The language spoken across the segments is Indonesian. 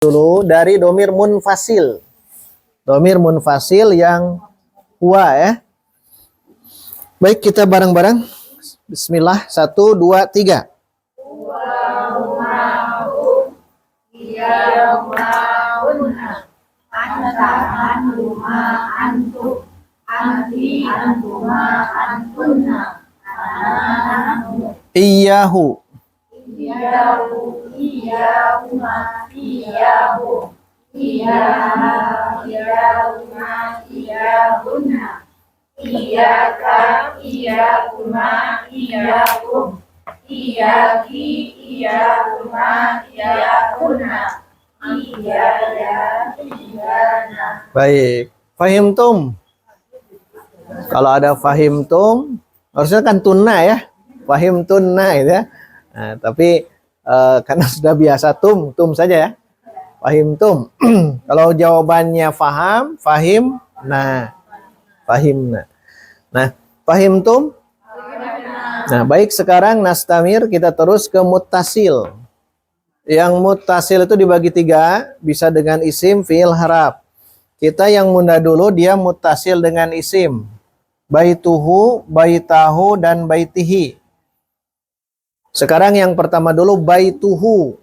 dulu dari domir munfasil. Domir munfasil yang huwa ya. Baik, kita bareng-bareng. Bismillah, 1, 2, 3. Iyahu. Iyaka, iyakuma, iyakum. Iyaki, iyakuma, iyakunna. Iyaya, iyana. Baik, fahimtum. Kalau ada fahimtum, harusnya kan tunna ya. Fahimtunna itu ya. Nah, tapi karena sudah biasa tum saja ya. Fahimtum. Kalau jawabannya faham, fahim, nah. Fahimna. Nah, fahimtum? Nah, baik, sekarang nastamir, kita terus ke muttasil. Yang muttasil itu dibagi 3, bisa dengan isim, fi'il, harap. Kita yang mudah dulu, dia muttasil dengan isim. Baituhu, baitahu, dan baitihi. Sekarang yang pertama dulu, baituhu.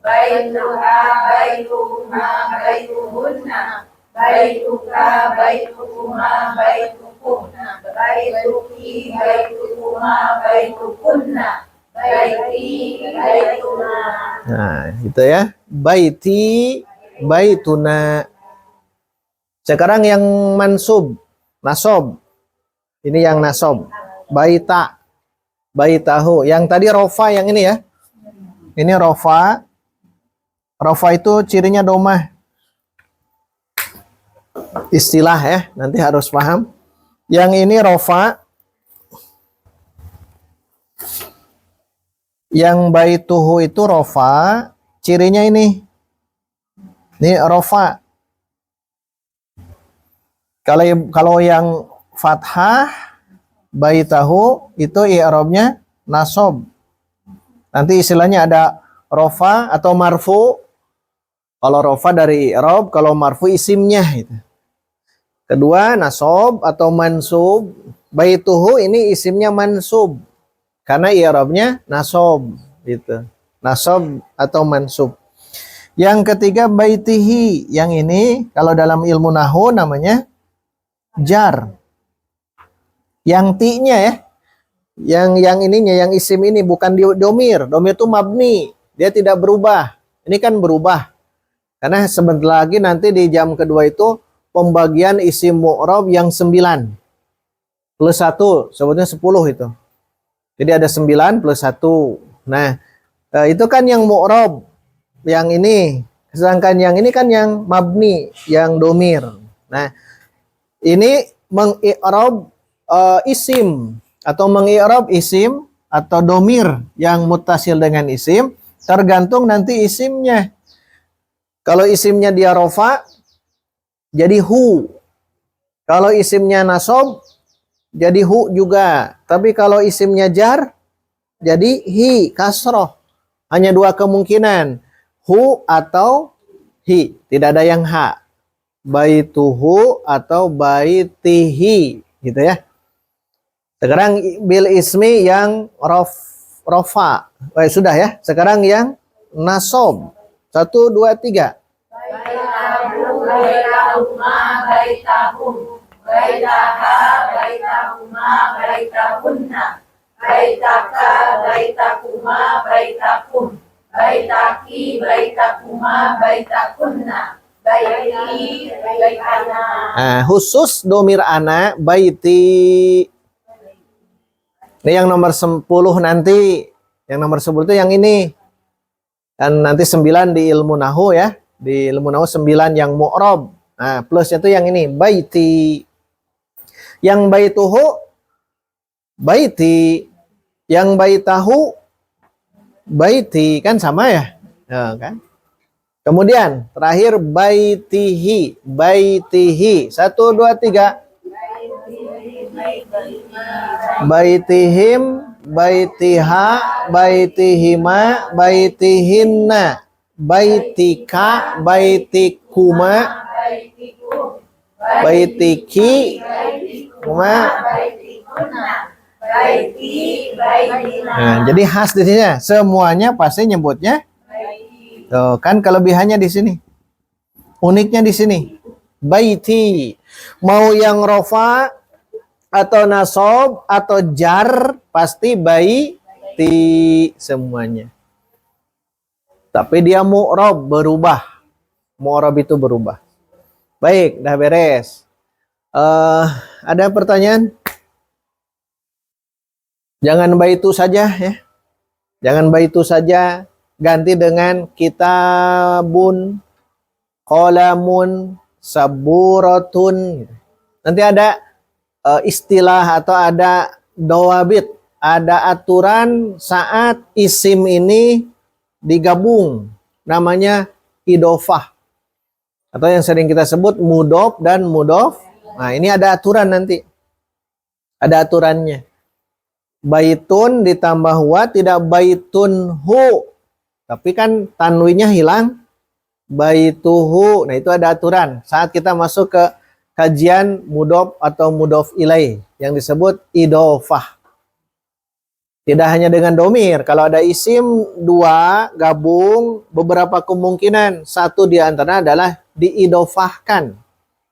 Baituha, baituhuma, baituhunna. Baituka, baituhuma, baitukunna. Baituki, baituhuma, baitukunna. Baiti, baituna. Nah, itu ya. Baiti, baituna. Sekarang yang mansub, nasob. Ini yang nasob. Baita, baitahu. Yang tadi rofa yang ini ya. Ini rofa. Rofa itu cirinya domah. Istilah ya, nanti harus paham. Yang ini rofa. Yang baituhu itu rofa. Cirinya ini. Ini rofa. Kalau yang fathah, baitahu itu i'rabnya nasob. Nanti istilahnya ada rofa atau marfu. Kalau rofa dari i'rab, kalau marfu isimnya itu. Kedua, nasob atau mansub. Baituhu ini isimnya mansub. Karena i'rabnya nasob gitu. Nasob atau mansub. Yang ketiga baitihi. Yang ini kalau dalam ilmu nahwu namanya jar. Yang ti-nya ya. Yang ininya, yang isim ini bukan domir. Domir itu mabni. Dia tidak berubah. Ini kan berubah. Karena sebentar lagi nanti di jam kedua itu pembagian isim mu'rab yang 9. Plus 1. Sebutnya 10 itu. Jadi ada 9 plus 1. Nah, itu kan yang mu'rab. Yang ini. Sedangkan yang ini kan yang mabni. Yang domir. Nah, ini mengi'rab isim. Atau mengi'rab isim atau domir yang muttasil dengan isim, tergantung nanti isimnya. Kalau isimnya dia rofa, jadi hu. Kalau isimnya nasob, jadi hu juga. Tapi kalau isimnya jar, jadi hi, kasroh. Hanya 2 kemungkinan, hu atau hi. Tidak ada yang ha. Baituhu atau baitihi, gitu ya. Sekarang bil ismi yang rofa. Sudah ya. Sekarang yang nasob. 1, 2, 3. Baitahu, baitahuma, baitahum. Baitaha, baitahuma, baitahunna. Baitaka, baitakuma, baitakum. Baitaki, baitakuma, baitakunna. Baiti, baitana. Nah, khusus domir ana, baiti. Ini yang nomor 10 nanti. Yang nomor 10 itu yang ini. Dan nanti 9 di ilmu nahwu ya. Di ilmu nahwu 9 yang mu'rab. Nah, plusnya itu yang ini. Baiti. Yang baituhu. Baiti. Yang baitahu. Baiti. Kan sama ya? Nah, kan? Kemudian terakhir baitihi. Baitihi. 1, 2, 3. Baitihim, baitiha, baitihima, baitihinna, baitika, baitikuma, baitikum, baitiki, kuma. baitikuna, baiti, baitina. Nah, jadi khas di sini semuanya pasti nyebutnya. Baiti. Tuh, kan kelebihannya di sini. Uniknya di sini. Baiti. Mau yang rofa atau nasob atau jar pasti baiti semuanya. Tapi dia mu'rob berubah. Mu'rob itu berubah. Baik, dah beres. Ada pertanyaan? Jangan baitu saja ya. Jangan baitu saja. Ganti dengan kitabun, qalamun, saburatun. Nanti ada istilah atau ada dawabit, ada aturan saat isim ini digabung, namanya idofah atau yang sering kita sebut mudof dan mudof. Nah, ini ada aturan nanti, ada aturannya. Baitun ditambah wa tidak baitun hu, tapi kan tanwinnya hilang, baituhu. Nah, itu ada aturan saat kita masuk ke kajian mudof atau mudof ilaih yang disebut idofah. Tidak hanya dengan domir. Kalau ada isim dua gabung, beberapa kemungkinan. Satu di antara adalah diidofahkan,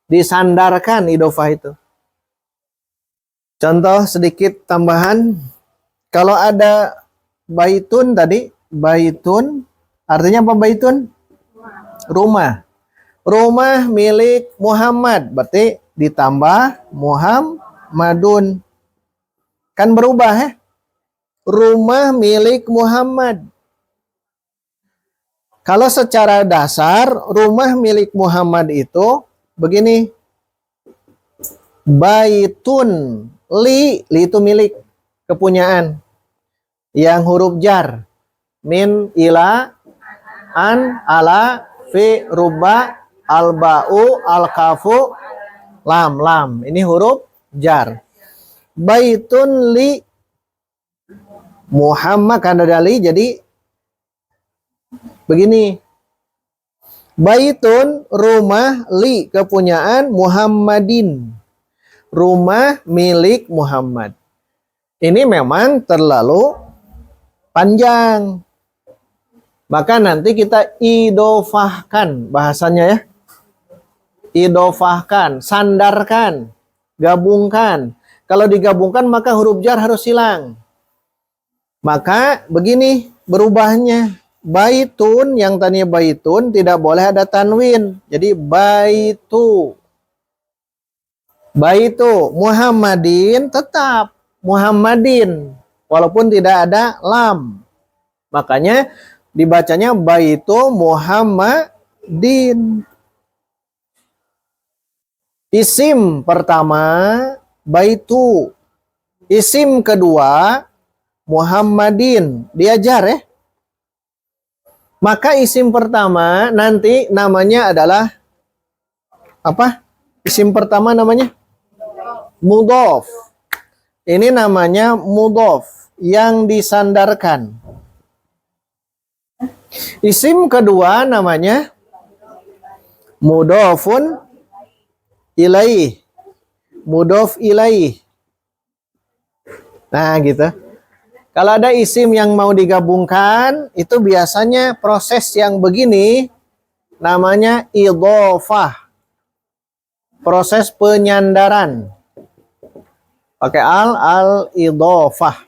disandarkan idofah itu. Contoh sedikit tambahan. Kalau ada baitun tadi, baitun artinya apa baitun? Rumah. Rumah milik Muhammad, berarti ditambah Muhammadun. Kan berubah ya? Rumah milik Muhammad. Kalau secara dasar, rumah milik Muhammad itu begini. Baitun li itu milik, kepunyaan. Yang huruf jar. Min, ila, an, ala, fi, ruba, al-ba'u, al-kafu, lam. Ini huruf jar. Baitun li Muhammad, kan ada li, jadi begini. Baitun rumah li kepunyaan Muhammadin. Rumah milik Muhammad. Ini memang terlalu panjang. Maka nanti kita idofahkan bahasanya ya. Idofahkan, sandarkan, gabungkan. Kalau digabungkan maka huruf jar harus hilang. Maka begini berubahnya. Baitun yang tadinya baitun tidak boleh ada tanwin. Jadi baitu. Baitu. Muhammadin tetap Muhammadin. Walaupun tidak ada lam. Makanya dibacanya baitu Muhammadin. Isim pertama baitu. Isim kedua Muhammadin. Diajar ya. Maka isim pertama nanti namanya adalah apa? Isim pertama namanya mudhof. Ini namanya mudhof yang disandarkan. Isim kedua namanya mudhofun ilaih. Mudhof ilaih. Nah, gitu. Kalau ada isim yang mau digabungkan, itu biasanya proses yang begini namanya idhofah. Proses penyandaran. Pakai al-idhofah.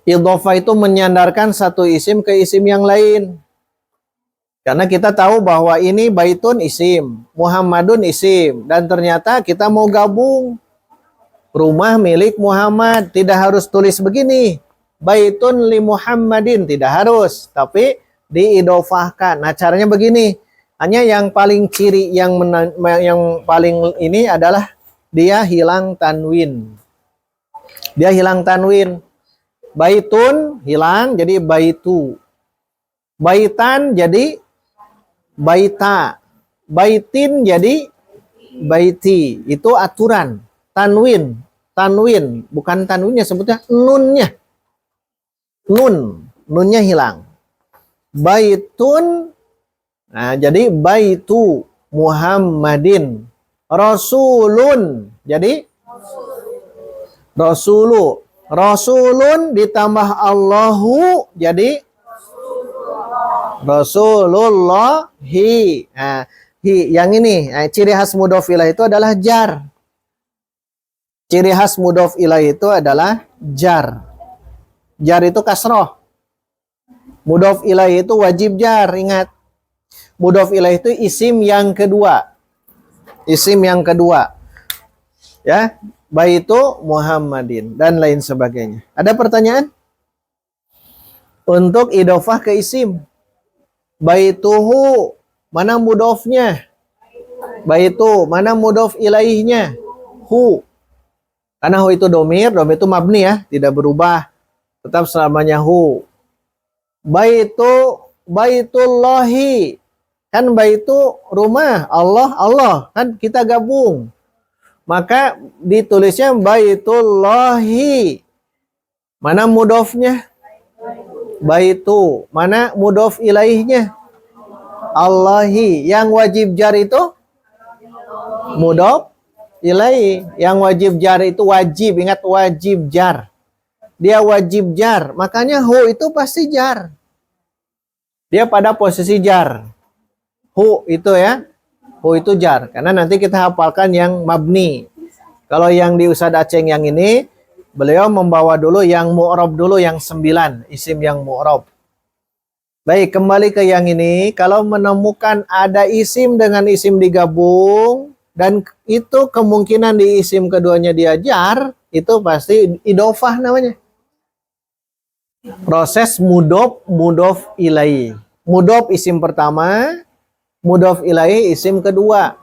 Idhofah itu menyandarkan satu isim ke isim yang lain. Karena kita tahu bahwa ini baitun isim, Muhammadun isim, dan ternyata kita mau gabung. Rumah milik Muhammad, tidak harus tulis begini. Baitun li Muhammadin, tidak harus, tapi diidofahkan. Nah, caranya begini. Hanya yang paling ciri yang paling ini adalah dia hilang tanwin. Dia hilang tanwin. Baitun hilang jadi baitu. Baitan jadi baita. Baitin jadi baiti. Itu aturan. Tanwin tanwin, bukan tanwinnya sebutnya nunnya. Nunnya hilang. Baitun, nah jadi baitu Muhammadin. Rasulun, jadi Rasulun ditambah Allahu jadi Rasulullahi. Nah, yang ini ciri khas mudhof ilaih itu adalah jar. Ciri khas mudhof ilaih itu adalah jar. Jar itu kasroh. Mudhof ilaih itu wajib jar, ingat. Mudhof ilaih itu isim yang kedua. Isim yang kedua. Ya, baitu Muhammadin dan lain sebagainya. Ada pertanyaan? Untuk idofah ke isim. Baituhu, mana mudhofnya? Baitu, mana mudhof ilaihnya? Hu. Karena hu itu domir itu mabni ya, tidak berubah. Tetap selamanya hu. Baitullahi. Kan baitu rumah, Allah, kan kita gabung. Maka ditulisnya baitullahi. Mana mudhofnya? Baitu. Mana mudhof ilaihnya? Allahi. Yang wajib jar itu mudhof ilaih. Yang wajib jar itu wajib, ingat wajib jar. Dia wajib jar, makanya hu itu pasti jar. Dia pada posisi jar. Hu itu ya, hu itu jar. Karena nanti kita hafalkan yang mabni. Kalau yang di Ustadz Aceng yang ini, beliau membawa dulu yang mu'rob dulu, yang 9, isim yang mu'rob. Baik, kembali ke yang ini. Kalau menemukan ada isim dengan isim digabung, dan itu kemungkinan di isim keduanya dia jar, itu pasti idofah namanya. Proses mudhof ilaih. Mudhof isim pertama, mudhof ilaih isim kedua.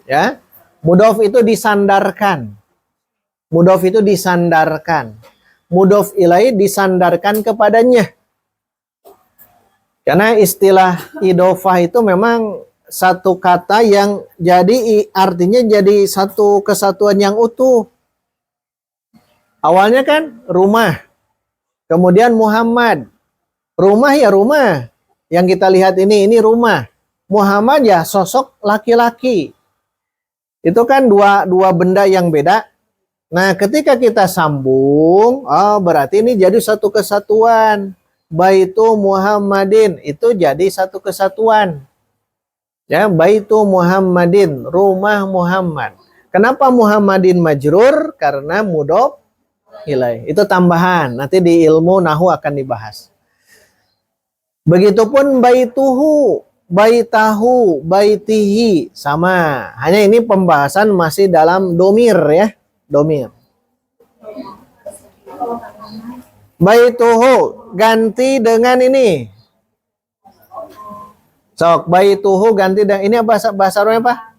Ya. Mudhof itu disandarkan. Mudhof itu disandarkan. Mudhof ilaih disandarkan kepadanya. Karena istilah idofah itu memang satu kata yang jadi artinya jadi satu kesatuan yang utuh. Awalnya kan rumah. Kemudian Muhammad. Rumah ya rumah. Yang kita lihat ini rumah. Muhammad ya sosok laki-laki. Itu kan dua benda yang beda. Nah, ketika kita sambung, berarti ini jadi satu kesatuan. Baitu Muhammadin, itu jadi satu kesatuan. Ya, Baitu Muhammadin, rumah Muhammad. Kenapa Muhammadin majrur? Karena mudhof ilaih. Itu tambahan. Nanti di ilmu nahwu akan dibahas. Begitupun baituhu, baitahu, baitihi, sama. Hanya ini pembahasan masih dalam domir ya, domir. Baituhu ganti dengan ini. Sok, baituhu ganti dengan ini bahasa Arabnya apa?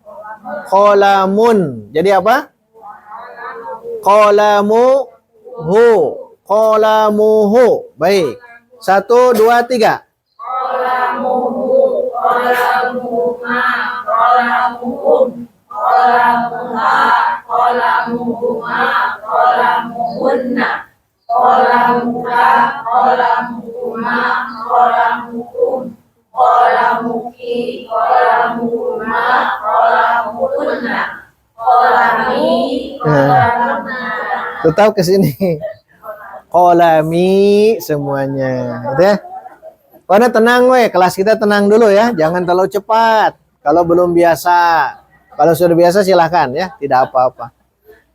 Qalamun. Jadi apa? Qalamuhu, qalamuhu. Baik. 1, 2, 3. Qalamuhu, qalamuhuma, qalamuhum, qalamuha, qalamuhuma, qalamuhunna, qalamuha, qalamuhuma, qalamuhum, qalamuki, qalamuhuma, qalamuhunna, qalami, qalamuna. Tetap ke sini. Qalami semuanya. Gitu ya. Pokoknya tenang weh, kelas kita tenang dulu ya, jangan terlalu cepat. Kalau belum biasa, kalau sudah biasa silahkan ya, tidak apa-apa.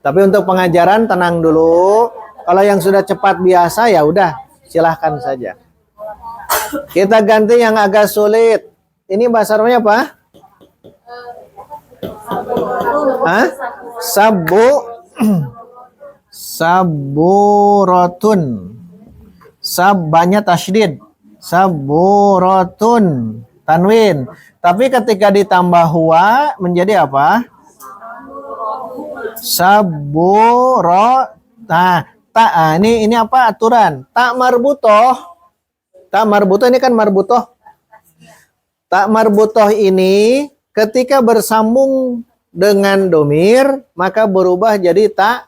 Tapi untuk pengajaran tenang dulu. Kalau yang sudah cepat biasa ya udah, silahkan saja. Kita ganti yang agak sulit. Ini bahasa Arabnya apa? Hah? Saburatun. Sabanya tasydid. Saburatun, tanwin. Tapi ketika ditambah huwa menjadi apa? Saburat. Nah, ini apa aturan? Tak marbutoh. Tak marbutoh ini kan marbutoh. Tak marbutoh ini ketika bersambung dengan domir maka berubah jadi tak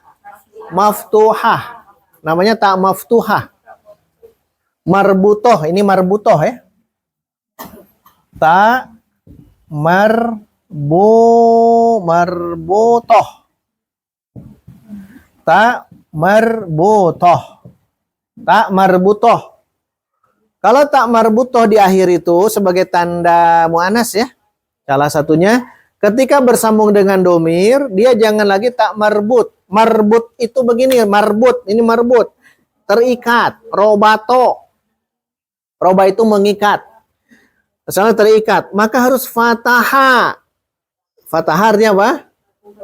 maftuhah. Namanya ta maftuhah. Marbutoh, ini marbutoh ya. Ta marbutoh. Ta marbutoh. Ta marbutoh. Kalau tak marbutoh di akhir itu sebagai tanda mu'anas ya. Salah satunya ketika bersambung dengan domir, dia jangan lagi tak marbut. Marbut itu begini, marbut, ini marbut. Terikat, robato. Roba itu mengikat. Misalnya terikat, maka harus fataha. Fataha artinya apa?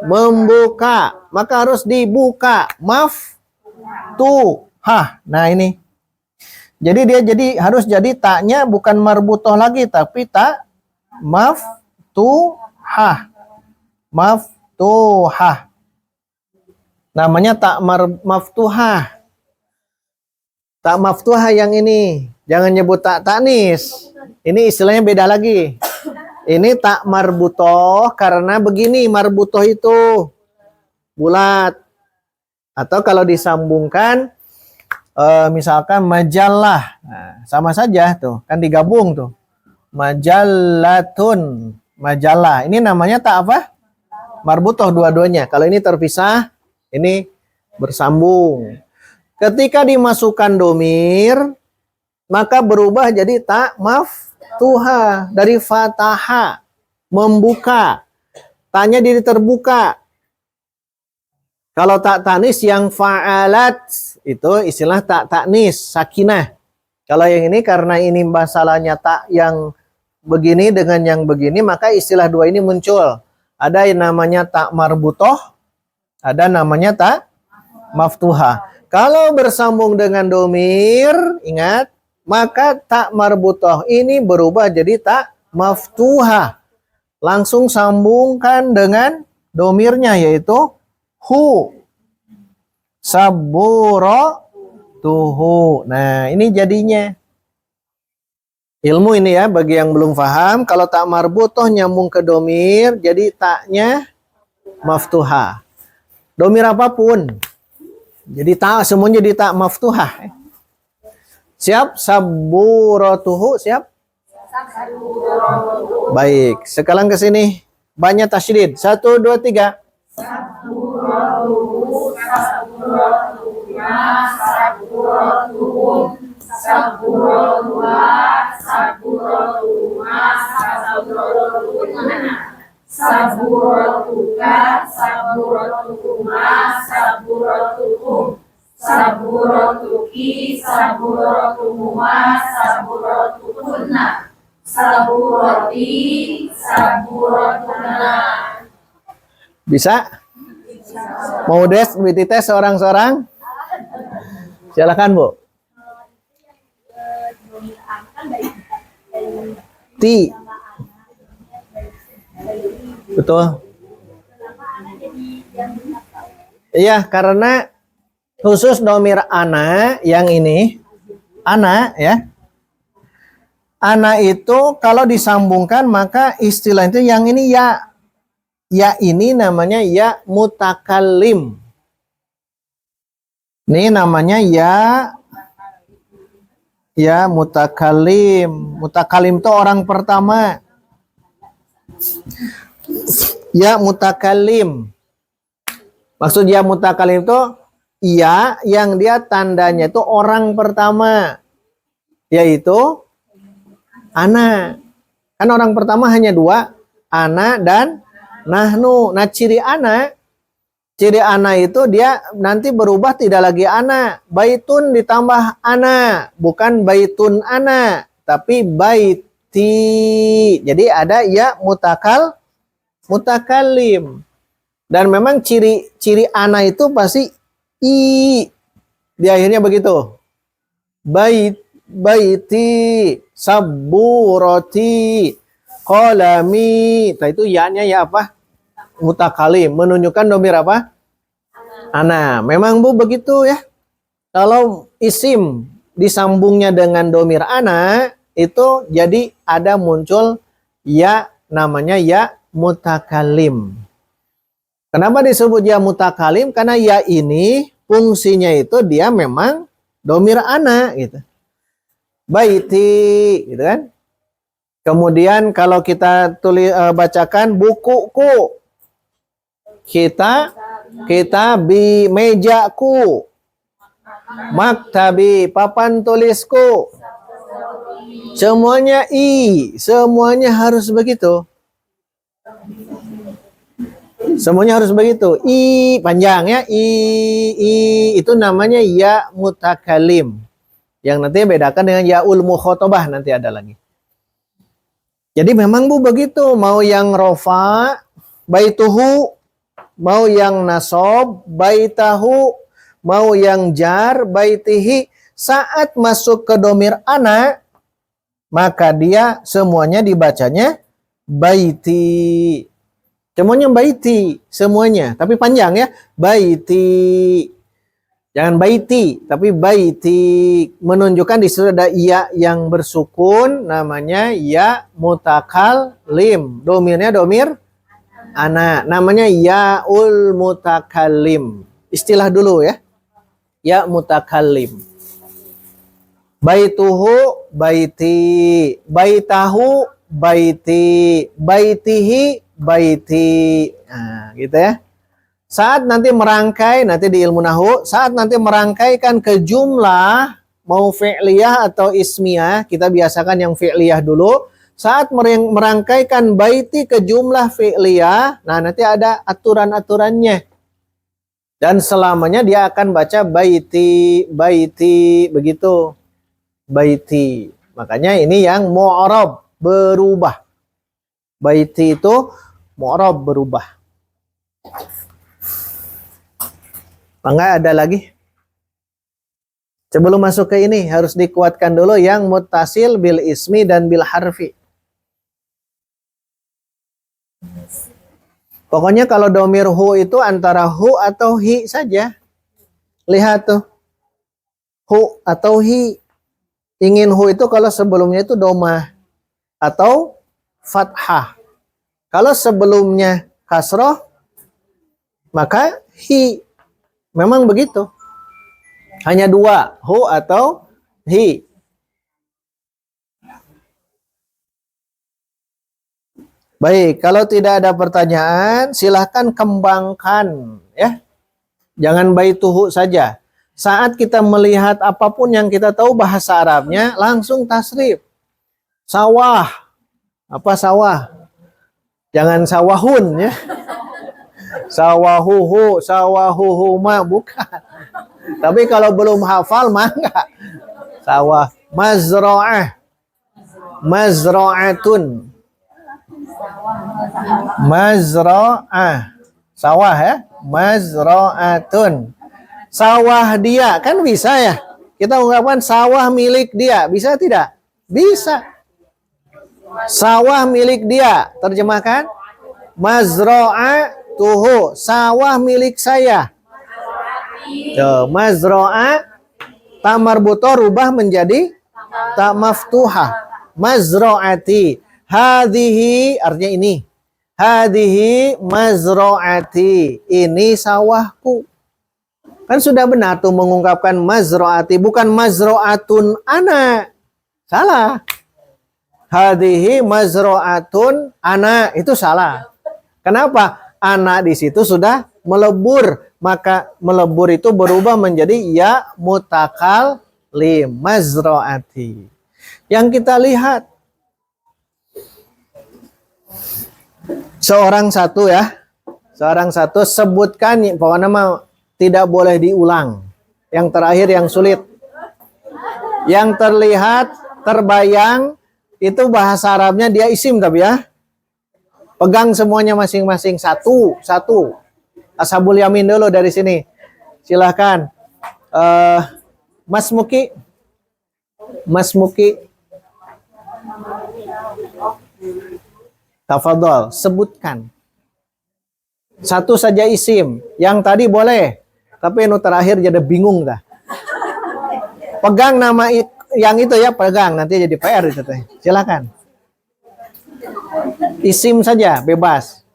Membuka. Maka harus dibuka. Maftuhah. Nah ini. Jadi dia harus jadi taknya bukan marbutoh lagi, tapi tak maftuhah. Maftuhah. Namanya tak maftuhah. Tak maftuhah yang ini. Jangan nyebut tak tanis. Ini istilahnya beda lagi. Ini tak marbutoh karena begini, marbutoh itu bulat. Atau kalau disambungkan misalkan majalah. Nah, sama saja tuh, kan digabung tuh. Majallatun, majalah. Ini namanya tak apa? Marbutoh dua-duanya. Kalau ini terpisah, ini bersambung. Ketika dimasukkan domir, maka berubah jadi tak maftuha dari fataha, membuka. Tanya diri terbuka. Kalau tak tanis yang fa'alat itu istilah tak tanis, sakinah. Kalau yang ini karena ini masalahnya tak yang begini dengan yang begini, maka istilah dua ini muncul. Ada yang namanya tak marbutoh, ada namanya tak maftuha. Kalau bersambung dengan domir, ingat, maka tak marbutoh ini berubah jadi tak maftuha. Langsung sambungkan dengan domirnya yaitu hu. Saburo tuhu. Nah ini jadinya. Ilmu ini ya bagi yang belum paham. Kalau tak marbutoh nyambung ke domir, jadi taknya maftuha. Domir apapun. Jadi tak semuanya jadi tak maftuhah. Siap? Saburatuhu, siap? Baik, sekarang ke sini. Banyak tasydid. 1, 2, 3. Saburatuhu, saburatuhuma, saburatuhum, saburatuha, saburatuhuma, saburatuhunna. Saburatuka, saburatuhuma, saburatuhum, saburatuki, saburatuhuma, saburatuhunna, saburati, saburatuhunna. Bisa? Mau tes seorang-seorang? Silakan Bu. Ti. Betul. Iya, karena khusus domir ana yang ini, ana ya. Ana itu kalau disambungkan maka istilah itu yang ini ya. Ya ini namanya ya mutakallim. Ini namanya ya mutakallim. Mutakallim itu orang pertama. Ya mutakallim. Maksud ya mutakallim itu ya yang dia tandanya itu orang pertama. Yaitu ana. Kan orang pertama hanya dua. Ana dan nahnu. Nah ciri ana itu dia nanti berubah tidak lagi ana. Baitun ditambah ana. Bukan baitun ana. Tapi baiti. Jadi ada ya mutakallim. Dan memang ciri ana itu pasti i. Di akhirnya begitu. Baiti, saburati, qalami. Nah itu ya-nya ya apa? Mutakalim. Menunjukkan domir apa? Ana. Memang Bu begitu ya. Kalau isim disambungnya dengan domir ana, itu jadi ada muncul ya namanya ya mutakalim. Kenapa disebut ya mutakalim? Karena ya ini fungsinya itu dia memang domir ana gitu. Baiti gitu kan. Kemudian kalau kita bacakan bukuku, kitabi mejaku, maktabi papan tulisku, semuanya semuanya harus begitu. Semuanya harus begitu. Panjang ya. Itu namanya ya mutakalim. Yang nanti bedakan dengan yaul mukhotabah, nanti ada lagi. Jadi memang Bu begitu. Mau yang rofa, baituhu. Mau yang nasob, baitahu. Mau yang jar, baitihi. Saat masuk ke domir ana, maka dia semuanya dibacanya baiti. Semuanya baiti, semuanya. Tapi panjang ya. Baiti. Jangan baiti, tapi baiti. Menunjukkan di situ ada ya yang bersukun, namanya ya mutakalim. Domirnya domir ana. Namanya yaul mutakalim. Istilah dulu ya. Ya mutakalim. Baituhu, baiti. Baitahu, baiti. Baitihi, baiti. Nah, gitu ya. Saat nanti merangkai, nanti di ilmu nahu, saat nanti merangkaikan ke jumlah, mau fi'liyah atau ismiyah, kita biasakan yang fi'liyah dulu. Saat merangkaikan baiti ke jumlah fi'liyah, nah nanti ada aturan-aturannya. Dan selamanya dia akan baca baiti, baiti, begitu. Baiti. Makanya ini yang mu'arab, berubah. Baiti itu mu'arab, berubah. Enggak ada lagi. Sebelum masuk ke ini harus dikuatkan dulu yang muttasil bil ismi dan bil harfi. Pokoknya kalau domir hu itu antara hu atau hi saja. Lihat tuh. Hu atau hi. Ingin hu itu kalau sebelumnya itu domah atau fathah. Kalau sebelumnya kasroh maka hi. Memang begitu. Hanya dua, hu atau hi. Baik, kalau tidak ada pertanyaan, silahkan kembangkan ya. Jangan baituhu saja. Saat kita melihat apapun yang kita tahu bahasa Arabnya, langsung tasrif. Sawah. Apa sawah? Jangan sawahun ya. Sawahuhu, sawahuhuma, bukan. Tapi kalau belum hafal mah enggak. Sawah, mazra'ah, mazra'atun, mazra'ah, sawah ya, mazra'atun. Sawah dia, kan bisa ya. Kita ungkapkan sawah milik dia, bisa tidak? Bisa. Sawah milik dia, terjemahkan. Mazra'ah tuhu, sawah milik saya. Mazro'a ta marbuto rubah menjadi ta maftuhah. Mazro'ati. Hadhihi artinya ini. Hadhihi mazro'ati. Ini sawahku. Kan sudah benar tuh mengungkapkan mazro'ati, bukan mazro'atun ana. Salah. Hadhihi mazro'atun ana, itu salah. Kenapa? Anak di situ sudah melebur, maka melebur itu berubah menjadi ya mutakalim, mazroati. Yang kita lihat seorang satu ya, seorang satu sebutkan, pokoknya mah tidak boleh diulang. Yang terakhir yang sulit, yang terlihat, terbayang itu bahasa Arabnya dia isim tapi ya. Pegang semuanya masing-masing satu. Ashabul yamin dulu dari sini. Silahkan. Mas Muki. Tafadhol, sebutkan. Satu saja isim. Yang tadi boleh. Tapi yang terakhir jadi bingung dah. Pegang nama yang itu ya, pegang. Nanti jadi PR itu teh. Silahkan. Isim saja, bebas.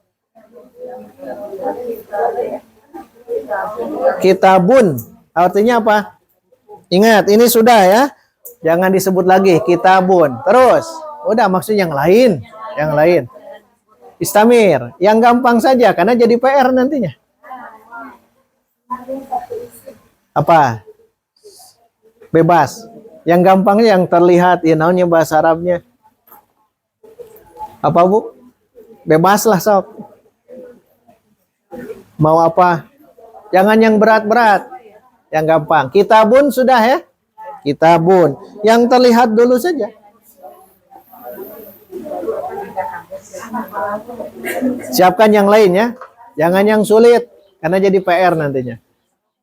Kitabun. Artinya apa? Ingat, ini sudah ya. Jangan disebut lagi kitabun. Terus, udah maksud yang lain, yang lain. Istamir, yang gampang saja karena jadi PR nantinya. Apa? Bebas. Yang gampangnya yang terlihat, ya namanya bahasa Arabnya. Apa Bu? Bebas lah sob. Mau apa? Jangan yang berat-berat. Yang gampang. Kitabun sudah ya. Kitabun. Yang terlihat dulu saja. Siapkan yang lain ya. Jangan yang sulit. Karena jadi PR nantinya.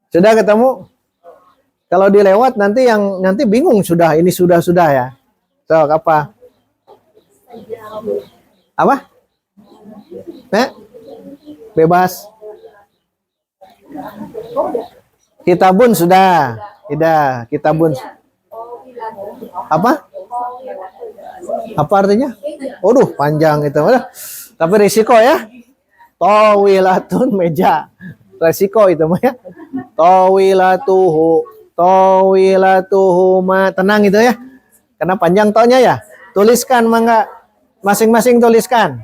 Sudah ketemu? Kalau dilewat nanti yang nanti bingung sudah. Ini sudah ya. So, apa? Apa? Bebas. Kitabun sudah. Tidak, kitabun. Apa? Apa artinya? Waduh, panjang itu. Tapi risiko ya. Tawilatun meja. Risiko itu mah ya. Tawilatuhu ma. Tenang itu ya. Karena panjang tonya ya. Tuliskan mangga. Masing-masing tuliskan.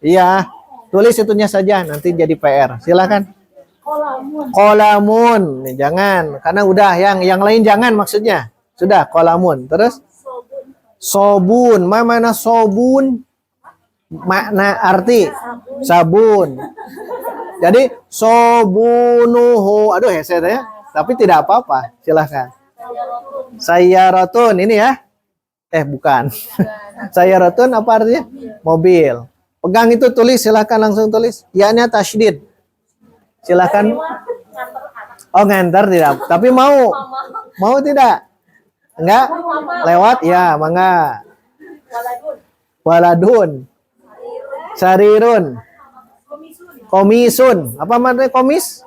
Iya. Tulis itunya saja. Nanti jadi PR. Silakan. Kolamun. Nih, jangan. Karena udah. Yang lain jangan maksudnya. Sudah. Kolamun. Terus. Sobun. Mana sobun? Makna arti. Sabun. Jadi. Sobunuhu. Aduh ya saya. Tapi tidak apa-apa. Silakan. Sayyaratun. Ini ya. Bukan. Sayyaratun apa artinya? Mobil. Pegang itu tulis. Silakan langsung tulis. Ya-nya tasydid. Silakan. Oh ngantar tidak. Tapi mau. Mau tidak? Enggak? Lewat? Ya, mangga. Waladun. Sarirun. Komisun. Apa maknanya komis?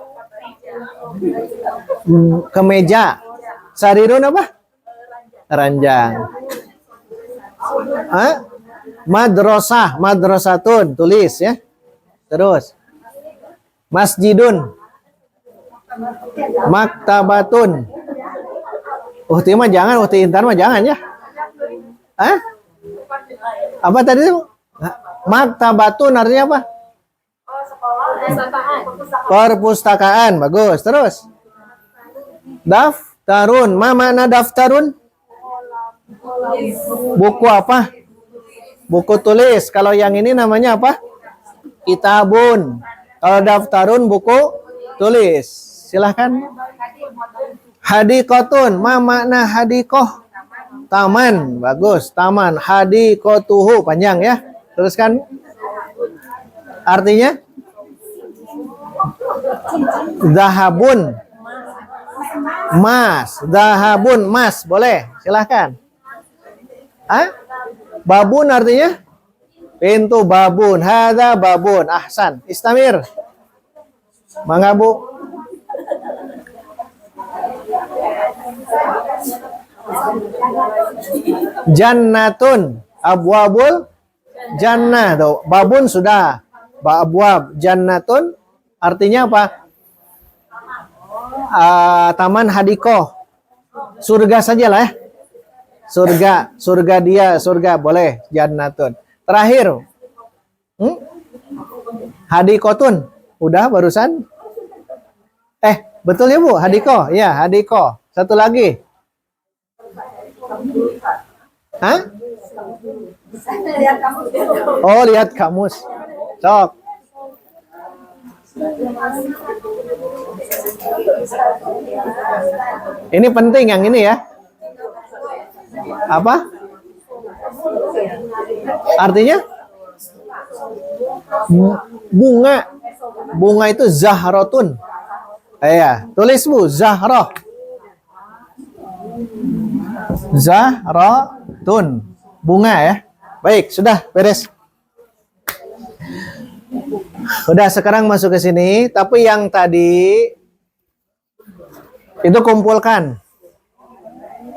Kemeja. Sarirun apa? Ranjang. Madrasah. Madrasatun. Tulis ya. Terus. Masjidun. Maktabatun. Uhti mah jangan, uhti intan mah jangan ya. Apa tadi? Maktabatun artinya apa? Perpustakaan. Bagus. Terus. Daftarun. Ma makna daftarun? Buku apa? Buku tulis. Kalau yang ini namanya apa? Kitabun. Kalau daftarun buku tulis. Silahkan. Hadikotun. Ma makna hadikoh? Taman. Bagus. Taman. Hadikotuhu. Panjang ya. Teruskan. Artinya? Zahabun. Mas. Zahabun. Mas. Boleh. Silahkan. Babun artinya? Pintu babun. Hadza babun. Ahsan. Istamir. Mangga Bu. Jannatun. Abwabul jannah. Tuh. Babun sudah. Abwab. Jannatun. Artinya apa? Taman hadikoh. Surga sajalah ya. Surga dia, surga boleh. Jannatun. Terakhir. Hadikotun. Udah barusan. Betul ya Bu? Hadikoh. Ya, hadikoh. Satu lagi. Oh, lihat kamus. Sok. Ini penting yang ini ya. Apa? Artinya? Bunga. Bunga itu zahratun. Ya, tulis Bu, zahroh. Zahratun. Bunga ya. Baik, sudah beres. Udah sekarang masuk ke sini, tapi yang tadi itu kumpulkan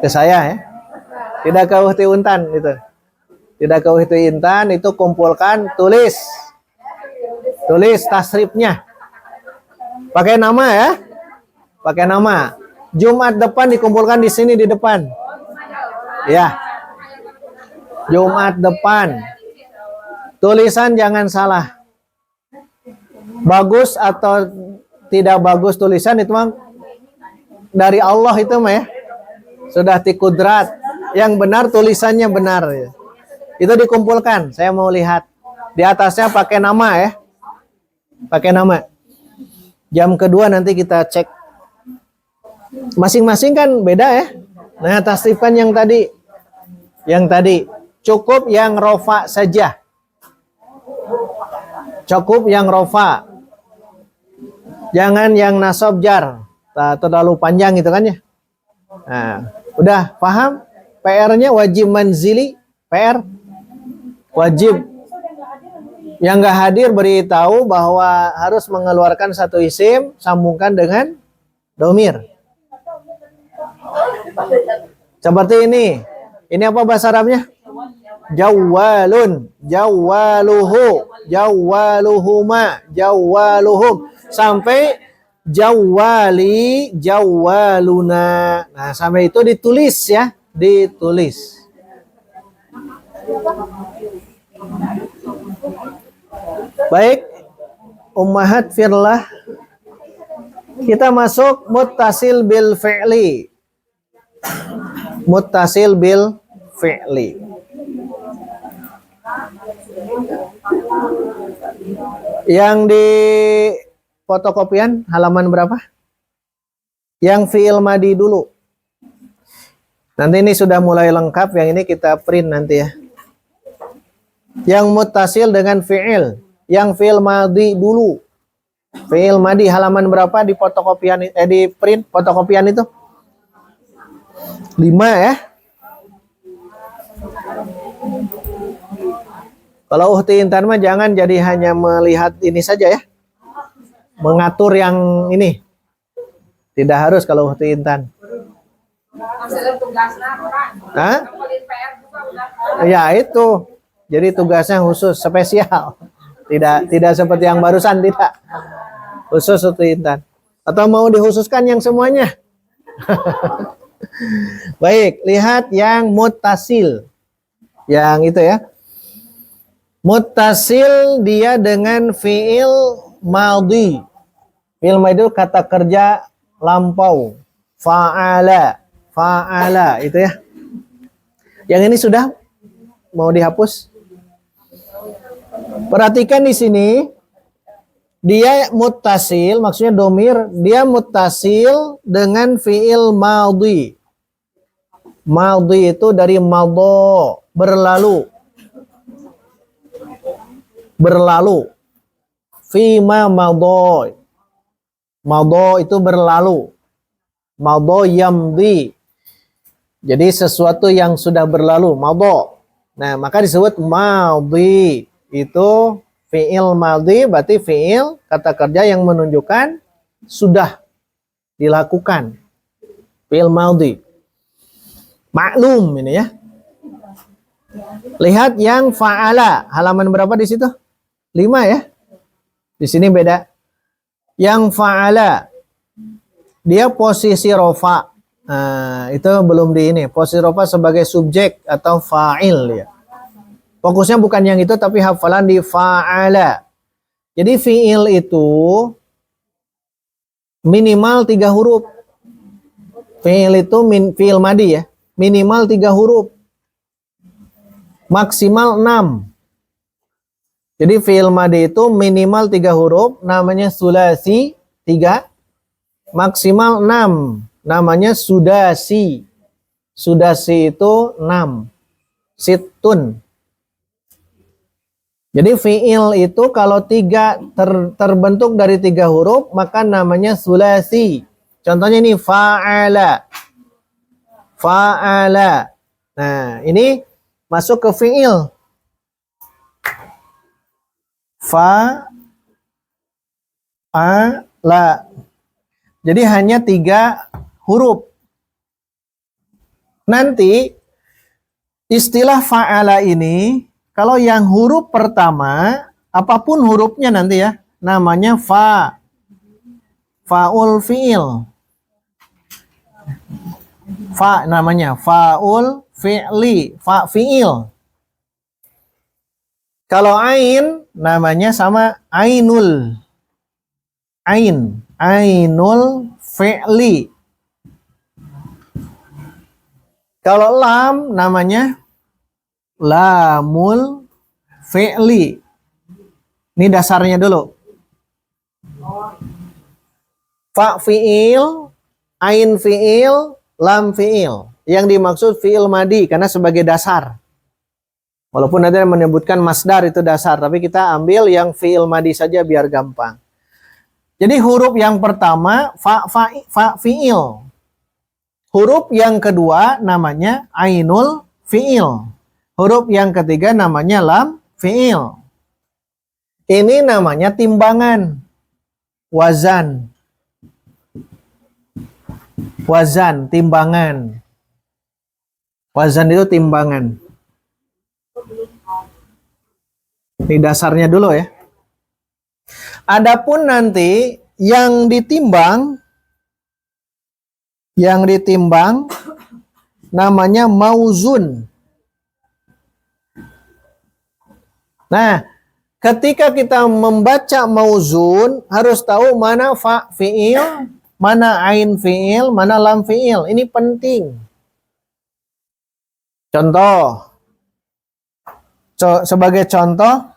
ke saya ya. Tidak ke Uhti Untan itu. Tidak ke Uhti Intan, itu kumpulkan, tulis. Tulis tasrifnya. Pakai nama ya. Pakai nama. Jumat depan dikumpulkan di sini di depan. Ya. Jumat depan. Tulisan jangan salah. Bagus atau tidak bagus tulisan itu mah dari Allah itu mah ya. Sudah tikudrat. Yang benar tulisannya benar ya. Itu dikumpulkan. Saya mau lihat. Di atasnya pakai nama ya. Pakai nama. Jam kedua nanti kita cek. Masing-masing kan beda ya. Nah, tasrifkan yang tadi. Yang tadi. Cukup yang rofa saja. Cukup yang rofa. Jangan yang nasab jar. Terlalu panjang gitu kan ya. Nah, udah paham? PR-nya wajib manzili. PR. Wajib. Yang nggak hadir beritahu bahwa harus mengeluarkan satu isim, sambungkan dengan domir. Seperti ini. Ini apa bahasa Arabnya? Jawwalun, jawwaluhu, jawwaluhuma, jawwaluhum. Sampai jawwali, jawwaluna. Nah, sampai itu ditulis ya. Ditulis. Baik, ummahat firlah. Kita masuk muttasil bil fi'li. Muttasil bil fi'li. Yang di fotokopian halaman berapa? Yang fi'il madi dulu. Nanti ini sudah mulai lengkap, yang ini kita print nanti ya. Yang muttasil dengan fi'il. Yang fi'il madi dulu. Fi'il madi halaman berapa di fotokopian di print fotokopian itu? 5 ya. Kalau uhti intan mah jangan jadi hanya melihat ini saja ya. Mengatur yang ini. Tidak harus kalau uhti intan. Hah? Ya itu. Jadi tugasnya khusus, spesial. Tidak seperti yang barusan, tidak. Khusus uhti intan. Atau mau dikhususkan yang semuanya? Baik, lihat yang muttasil. Yang itu ya. Muttasil dia dengan fi'il madhi. Fi'il madhi kata kerja lampau. Fa'ala. Fa'ala itu ya. Yang ini sudah mau dihapus. Perhatikan di sini. Dia muttasil, maksudnya domir, dia muttasil dengan fi'il madhi. Madhi itu dari madho, berlalu. Berlalu. Fima madho. Madho itu berlalu. Madho yamdi. Jadi sesuatu yang sudah berlalu, madho. Nah, maka disebut madhi. Itu fi'il madhi berarti fi'il kata kerja yang menunjukkan sudah dilakukan. Fi'il madhi. Maklum ini ya. Lihat yang fa'ala. Halaman berapa di situ? 5 ya. Di sini beda. Yang fa'ala. Dia posisi rofa. Nah, itu belum di ini. Posisi rofa sebagai subjek atau fa'il ya. Fokusnya bukan yang itu tapi hafalan di fa'ala. Jadi fi'il itu minimal 3 huruf. Fi'il itu fi'il madi ya. Minimal 3 huruf. Maksimal 6. Jadi fi'il madi itu minimal 3 huruf. Namanya sulasi 3. Maksimal 6. Namanya sudasi. Sudasi itu 6. Situn. Jadi fi'il itu kalau terbentuk dari 3 huruf maka namanya sulasi. Contohnya ini fa'ala. Fa'ala. Nah, ini masuk ke fi'il. Fa'ala. Jadi hanya 3 huruf. Nanti istilah fa'ala ini kalau yang huruf pertama, apapun hurufnya nanti ya, namanya fa. Faul fi'il. Fa namanya faul fi'li, fa fi'il. Kalau ain namanya sama ainul. Ainul fi'li. Kalau lam namanya lamul fi'li. Ini dasarnya dulu. Fa fi'il, ain fi'il, lam fi'il. Yang dimaksud fi'il madi karena sebagai dasar. Walaupun ada yang menyebutkan masdar itu dasar, tapi kita ambil yang fi'il madi saja biar gampang. Jadi huruf yang pertama fa fi'il. Huruf yang kedua namanya ainul fi'il. Huruf yang ketiga namanya lam fi'il. Ini namanya timbangan. Wazan. Wazan, timbangan. Wazan itu timbangan. Ini dasarnya dulu ya. Adapun nanti yang ditimbang namanya mauzun. Nah, ketika kita membaca mauzun harus tahu mana fa fi'il, mana ain fi'il, mana lam fi'il. Ini penting. Contoh. Sebagai contoh,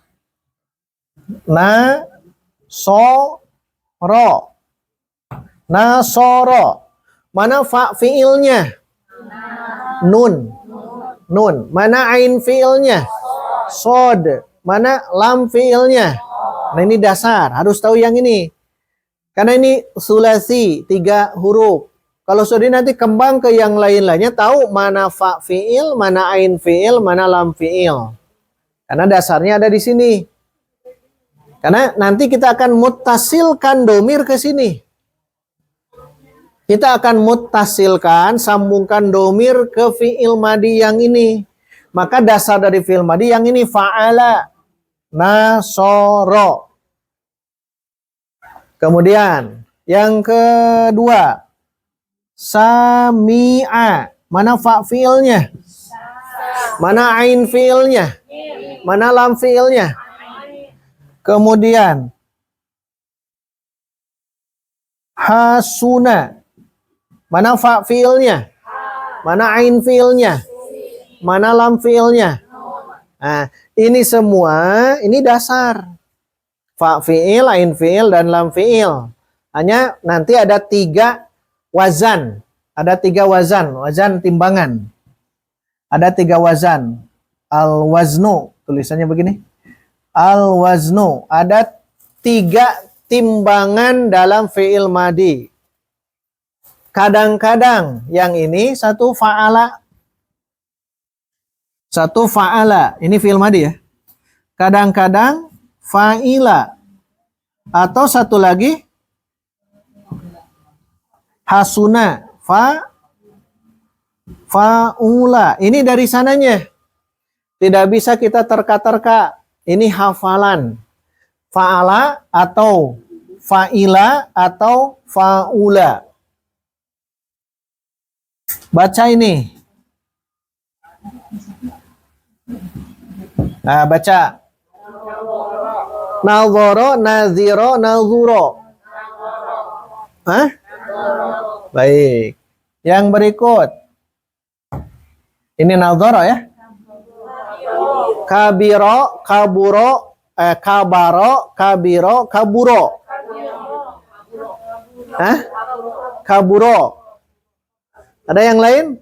nasoro. Mana fa fi'ilnya? Nun. Mana ain fi'ilnya? Sod. Mana lam fi'ilnya? Nah ini dasar, harus tahu yang ini. Karena ini sulasi, 3 huruf. Kalau sudah nanti kembang ke yang lain-lainnya, tahu mana fa fi'il, mana ain fi'il, mana lam fi'il. Karena dasarnya ada di sini. Karena nanti kita akan muttasilkan domir ke sini. Kita akan muttasilkan, sambungkan domir ke fi'il madi yang ini. Maka dasar dari fi'il madi yang ini fa'ala, nasoro. Kemudian yang kedua, sami'a. Mana fa fi'ilnya? Mana ain fi'ilnya? Mana lam fi'ilnya? Kemudian hasuna. Mana fa fi'ilnya? Mana ain fi'ilnya? Mana lam fi'ilnya? Nah, ini semua ini dasar. Fa fi'il, ain fi'il, dan lam fi'il. Hanya nanti ada 3 wazan. Ada 3 wazan, wazan timbangan. Ada 3 wazan. Al-waznu, tulisannya begini. Al-waznu, ada 3 timbangan dalam fi'il madi. Kadang-kadang yang ini 1 fa'ala. 1 fa'ala, ini fi'il madi ya. Kadang-kadang fa'ila. Atau 1 lagi hasuna, fa'ula. Ini dari sananya. Tidak bisa kita terka-terka. Ini hafalan. Fa'ala atau fa'ila atau fa'ula. Baca ini. Nah, baca. Nazoro, naziro, nazuro. Hah? Baik. Yang berikut. Ini nazoro ya. Kabiro, kaburo, kabaro, kabiro, kaburo. Hah? Kaburo. Ada yang lain?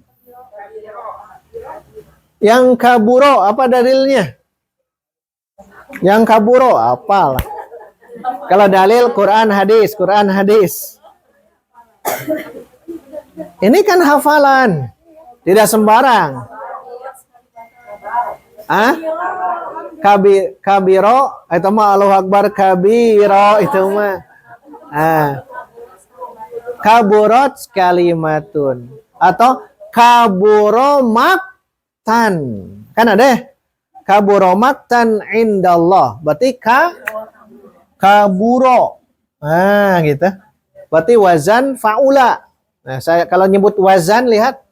Yang kaburo, apa dalilnya? Yang kaburo, apalah. Kalau dalil Quran hadis, Quran hadis. Ini kan hafalan. Tidak sembarang. Ah? Kabiro, itu mah Allahu Akbar kabiro, itu mah. Ah. Kaburot kalimatun. Atau kaburomaktan. Kan ada? Kaburomaktan indallah. Berarti kaburo. Nah, gitu. berarti wazan fa'ula. Nah, saya kalau nyebut wazan, lihat.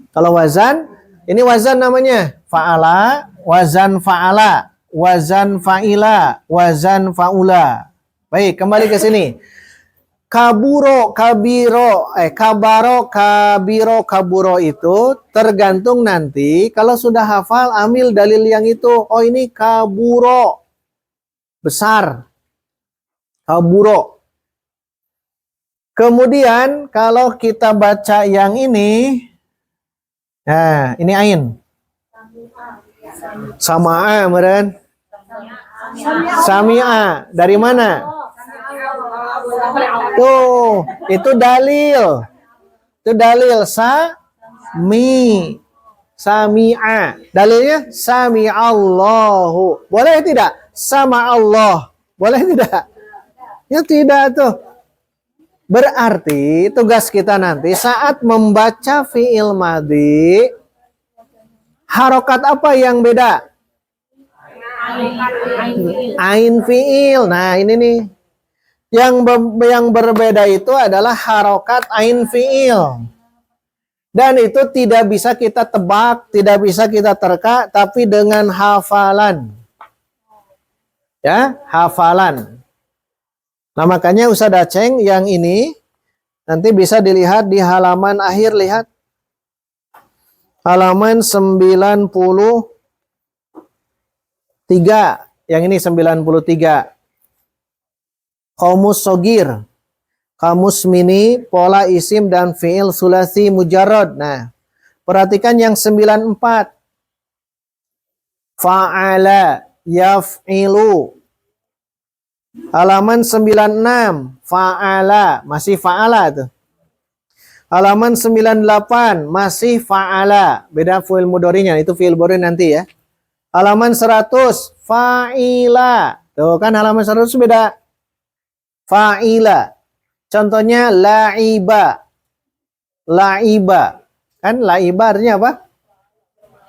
Kalau wazan, ini wazan namanya. Fa'ala, wazan fa'ala, wazan fa'ila, wazan fa'ula. Baik, kembali ke sini. Kaburo, kabiro, kaburo itu tergantung nanti. Kalau sudah hafal, ambil dalil yang itu. Oh, ini kaburo. Besar. Kaburo. Kemudian, kalau kita baca yang ini. Nah, ini ain. Sama'a, meren. Sami'a. Dari mana? Tuh, itu dalil. Itu dalil sami'a. Dalilnya sami'allahu. Boleh tidak? Sama Allah. Boleh tidak? Ya tidak tuh. Berarti tugas kita nanti saat membaca fi'il madhi, harokat apa yang beda? Ain fi'il. Nah, ini nih. Yang berbeda itu adalah harokat ain fi'il. Dan itu tidak bisa kita tebak, tidak bisa kita terka, tapi dengan hafalan. Ya, hafalan. Nah, makanya Ustaz Aceng yang ini nanti bisa dilihat di halaman akhir, lihat. Halaman 93. Yang ini 93. Qamus Sogir, kamus mini, pola isim dan fi'il sulasi mujarrad. Nah, perhatikan yang 94. Fa'ala, yaf'ilu. Halaman 96. Fa'ala, masih fa'ala tuh. Halaman 98, masih fa'ala. Beda fi'il mudhari'nya, itu fi'il mudhari nanti ya. Halaman 100, fa'ila. Tuh kan halaman 100 beda. Fa'ila. Contohnya la'iba. La'iba. Kan la'iba artinya apa?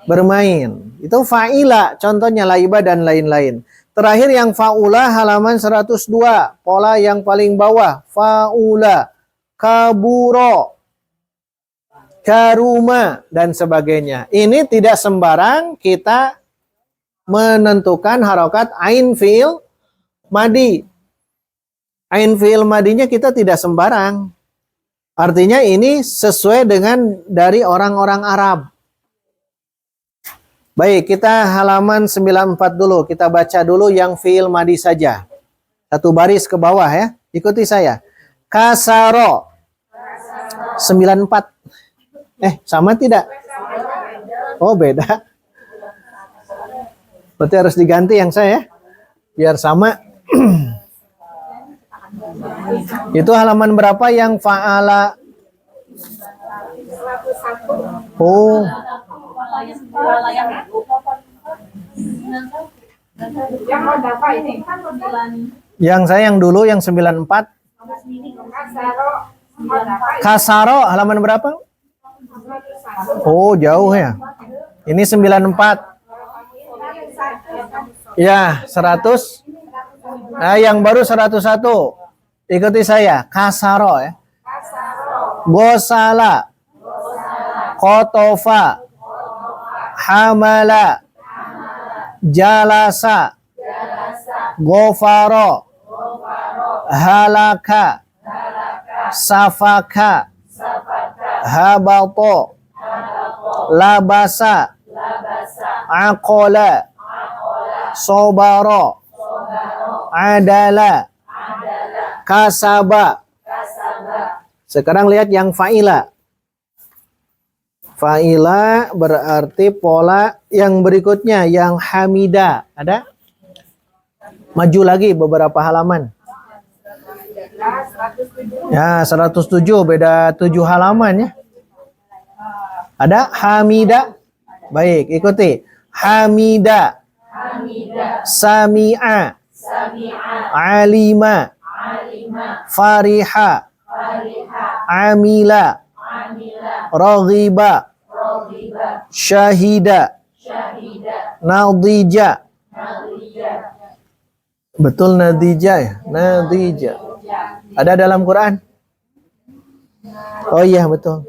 Bermain. Itu fa'ila. Contohnya la'iba dan lain-lain. Terakhir yang fa'ula halaman 102. Pola yang paling bawah. Fa'ula. Kaburo. Karuma. Dan sebagainya. Ini tidak sembarang kita menentukan harokat ain fi'il madi. Ain fi'il madinya kita tidak sembarang. Artinya ini sesuai dengan dari orang-orang Arab. Baik, kita halaman 94 dulu. Kita baca dulu yang fi'il madi saja. Satu baris ke bawah ya. Ikuti saya. Kasaro. 94. Sama tidak? Oh, beda. Berarti harus diganti yang saya. Biar sama. Itu halaman berapa yang fa'ala? Oh. Yang saya yang dulu yang 94. Kasaro halaman berapa? Oh, jauh ya. Ini 94. Ya, 100. Nah, yang baru 101. Ikuti saya. Kasaro ya. Gosala. Kotofa. Hamala. Jalasa. Gofaro. Halaka. Safaka. Habato. Labasa. Aqola. Sobaro. Adala. Kasaba. Sekarang lihat yang fa'ila. Fa'ila berarti pola yang berikutnya, yang hamida. Ada? Maju lagi beberapa halaman. Ya, 107 beda 7 halaman ya. Ada hamida? Baik, ikuti. Hamida. Sami'a. Alima. Fariha. Amila. Raghiba. Syahida. Nadija. Betul nadija ya? Nadija. Ada dalam Quran? Oh iya betul.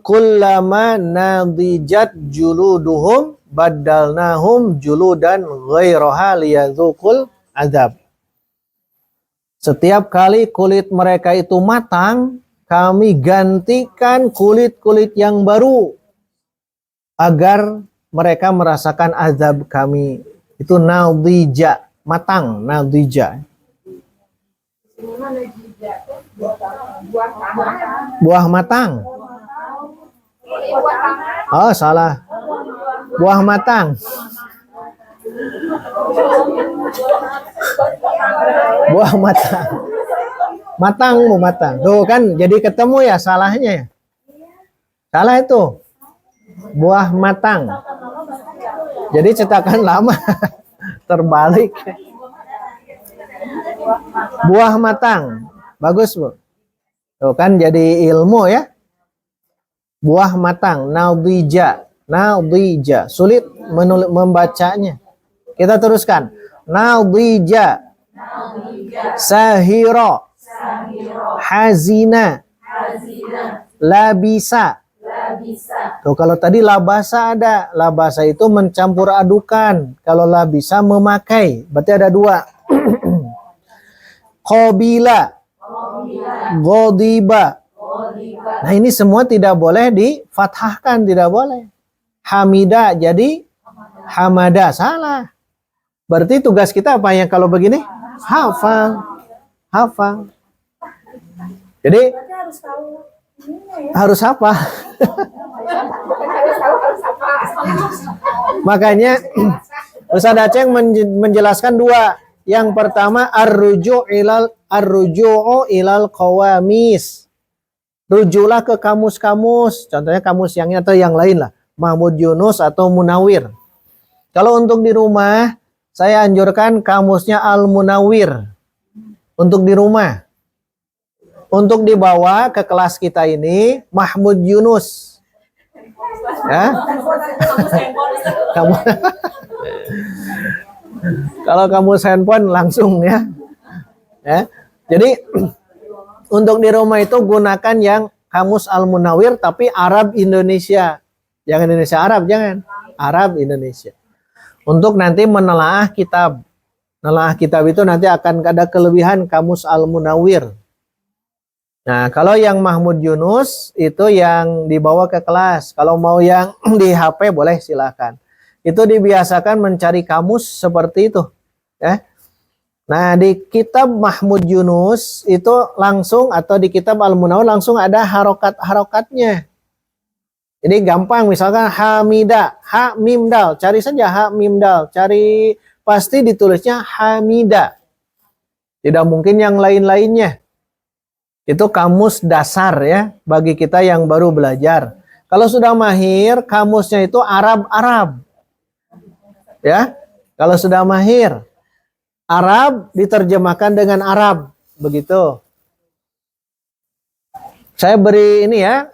Kullama nadijat juluduhum baddalnahum juludan ghairaha liyadzuqul azab. Setiap kali kulit mereka itu matang, kami gantikan kulit-kulit yang baru agar mereka merasakan azab kami. Itu nadija, matang, nadija. Buah matang. Oh, salah. Buah matang. Buah matang. Matang, matang. Tuh kan jadi ketemu ya salahnya ya. Salah itu. Buah matang. Jadi cetakan lama terbalik. Buah matang. Bagus, Bu. Tuh kan jadi ilmu ya. Buah matang, nadija. Nadija. Sulit membacanya. Kita teruskan. Nadija. Sahiro. Hazina. Labisa. Tuh, kalau tadi labasa ada. Labasa itu mencampur adukan. Kalau labisa memakai. Berarti ada dua. Qobila. Godiba. Nah ini semua tidak boleh difathahkan. Tidak boleh. Hamida jadi hamada. Salah. Berarti tugas kita apa yang kalau begini? Hafal. Hafal. Jadi harus apa? Makanya Ustaz Aceh menjelaskan dua. Yang pertama ar-ruju'u ilal qawamis. Rujuklah ke kamus-kamus. Contohnya kamus yang atau yang lain lah. Mahmud Yunus atau Munawir. Kalau untuk di rumah, saya anjurkan kamusnya Al-Munawir. Untuk di rumah. Untuk dibawa ke kelas kita ini Mahmud Yunus. Ya? Kamu kalau kamu handphone langsung ya. Ya. Jadi untuk di rumah itu gunakan yang kamus Al-Munawir tapi Arab Indonesia. Jangan Indonesia Arab, jangan. Arab Indonesia. Untuk nanti menelaah kitab. Menelaah kitab itu nanti akan ada kelebihan kamus Al-Munawir. Nah, kalau yang Mahmud Yunus itu yang dibawa ke kelas. Kalau mau yang di HP boleh silakan. Itu dibiasakan mencari kamus seperti itu. Ya. Nah, di kitab Mahmud Yunus itu langsung atau di kitab Al-Munawwir langsung ada harokat-harokatnya. Jadi gampang, misalkan Hamida, ha mim dal, cari saja ha mim dal, cari pasti ditulisnya Hamida. Tidak mungkin yang lain-lainnya. Itu kamus dasar ya bagi kita yang baru belajar. Kalau sudah mahir, kamusnya itu Arab-Arab. Ya. Kalau sudah mahir, Arab diterjemahkan dengan Arab, begitu. Saya beri ini ya,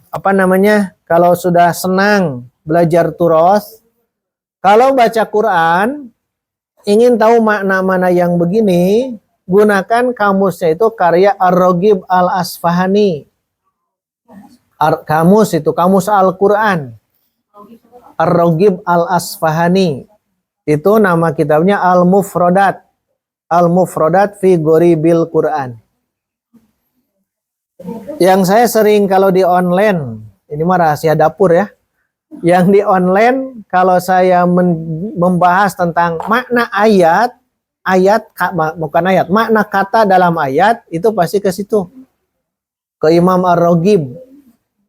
apa namanya? Kalau sudah senang belajar turos, kalau baca Quran, ingin tahu makna mana yang begini, gunakan kamusnya itu karya Ar-Raghib Al-Asfahani. Kamus itu, kamus Al-Quran. Ar-Raghib Al-Asfahani. Itu nama kitabnya Al-Mufradat. Al-Mufradat fi Ghoribil Quran. Yang saya sering kalau di online, ini mah rahasia dapur ya. Yang di online, kalau saya membahas tentang makna ayat, bukan ayat, makna kata dalam ayat, itu pasti ke situ. Ke Imam Ar-Raghib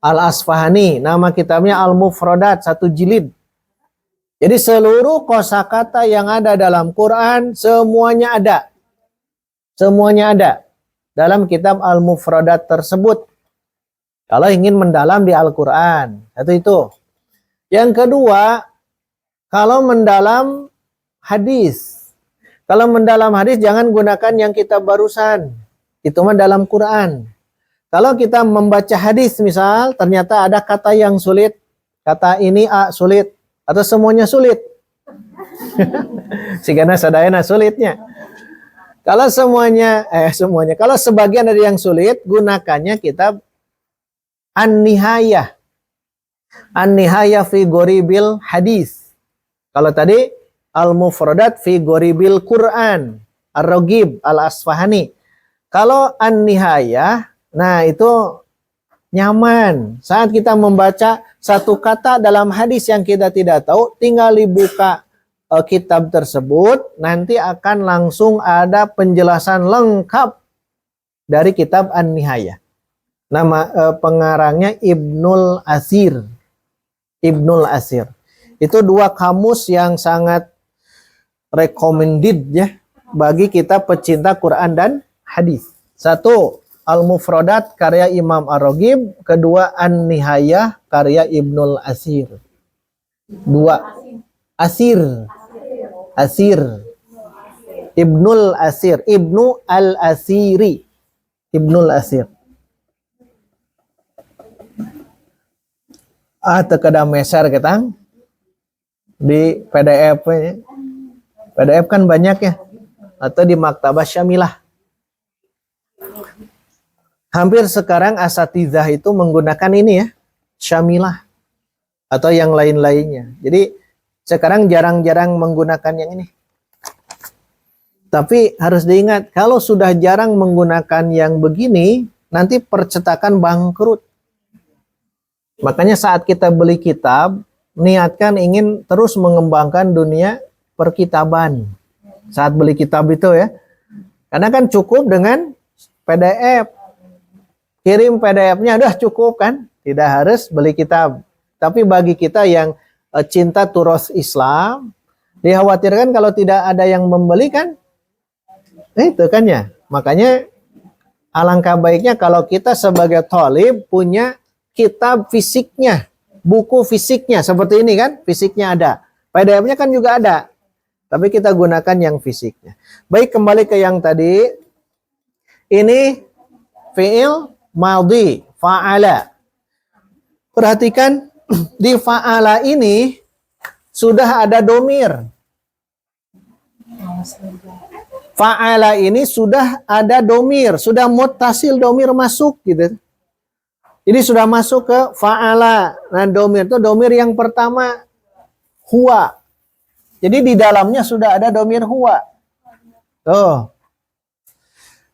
Al-Asfahani, nama kitabnya Al-Mufradat, 1 jilid. Jadi seluruh kosakata yang ada dalam Quran, semuanya ada. Semuanya ada dalam kitab Al-Mufradat tersebut. Kalau ingin mendalam di Al-Quran, itu. Yang kedua, kalau mendalam hadis. Kalau mendalam hadis jangan gunakan yang kitab barusan. Itu mah dalam Quran. Kalau kita membaca hadis misal, ternyata ada kata yang sulit. Kata ini sulit. Atau semuanya sulit. Sigana sadayana sulitnya. Kalau semuanya, kalau sebagian ada yang sulit, gunakannya kitab An-Nihayah. An-Nihayah fi Ghoribil Hadis. Kalau tadi Al-Mufradat fi Ghoribil Quran, Ar-Raghib Al-Asfahani. Kalau An-Nihayah, nah itu nyaman. Saat kita membaca satu kata dalam hadis yang kita tidak tahu, tinggal dibuka kitab tersebut, nanti akan langsung ada penjelasan lengkap dari kitab An-Nihayah. Nama pengarangnya Ibnul Asir. Ibnul Asir. Itu dua kamus yang sangat recommended ya bagi kita pecinta Quran dan hadis. Satu, Al-Mufradat karya Imam Ar-Raghib, kedua An-Nihayah karya Ibnul Asir. Dua, Asir. Ibnul Asir, Ibnu Al-Asiri. Ibnul Asir. Tekada meser kita di PDF -nya. PDF kan banyak ya, atau di Maktabah Syamilah. Hampir sekarang asatizah itu menggunakan ini ya, Syamilah atau yang lain-lainnya. Jadi sekarang jarang-jarang menggunakan yang ini. Tapi harus diingat, kalau sudah jarang menggunakan yang begini, nanti percetakan bangkrut. Makanya saat kita beli kitab, niatkan ingin terus mengembangkan dunia perkitaban. Saat beli kitab itu ya. Karena kan cukup dengan PDF. Kirim PDF-nya udah cukup kan? Tidak harus beli kitab. Tapi bagi kita yang cinta turos Islam, dikhawatirkan kalau tidak ada yang membeli kan? Itu kan ya. Makanya alangkah baiknya kalau kita sebagai thalib punya kitab fisiknya, buku fisiknya seperti ini kan, fisiknya ada. PDF-nya kan juga ada. Tapi kita gunakan yang fisiknya. Baik, kembali ke yang tadi. Ini fi'il madhi, fa'ala. Perhatikan di fa'ala ini sudah ada domir. Fa'ala ini sudah ada domir, sudah muttasil domir masuk gitu. Jadi sudah masuk ke fa'ala. Nah, domir itu domir yang pertama huwa. Jadi di dalamnya sudah ada domir huwa. Tuh.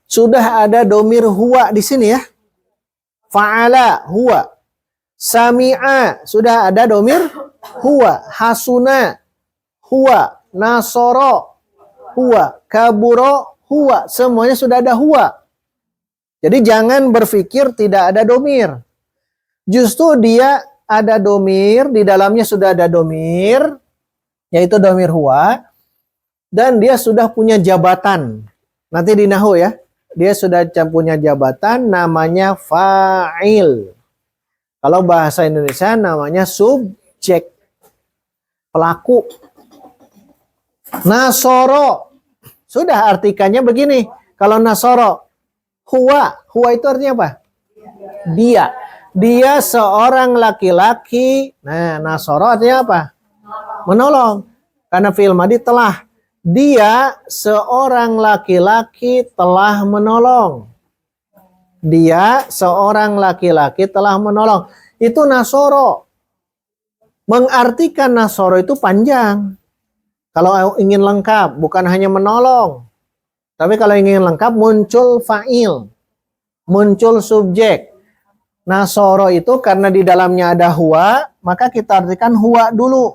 Sudah ada domir huwa di sini ya. Fa'ala huwa. Sami'a sudah ada domir huwa. Hasuna huwa. Nasoro huwa. Kaburo huwa. Semuanya sudah ada huwa. Jadi jangan berpikir tidak ada domir. Justru dia ada domir, di dalamnya sudah ada domir, yaitu domir huwa, dan dia sudah punya jabatan. Nanti di nahwu ya, dia sudah punya jabatan namanya fa'il. Kalau bahasa Indonesia namanya subjek, pelaku. Nasoro, sudah artikannya begini. Kalau nasoro, huwa itu artinya apa? Dia seorang laki-laki. Nah, nasoro artinya apa? Menolong. Karena fi'il madhi telah. Dia seorang laki-laki telah menolong. Dia seorang laki-laki telah menolong. Itu nasoro. Mengartikan nasoro itu panjang. Kalau ingin lengkap, bukan hanya menolong. Tapi kalau ingin lengkap, muncul fa'il. Muncul subjek. Nasoro itu karena di dalamnya ada huwa, maka kita artikan huwa dulu.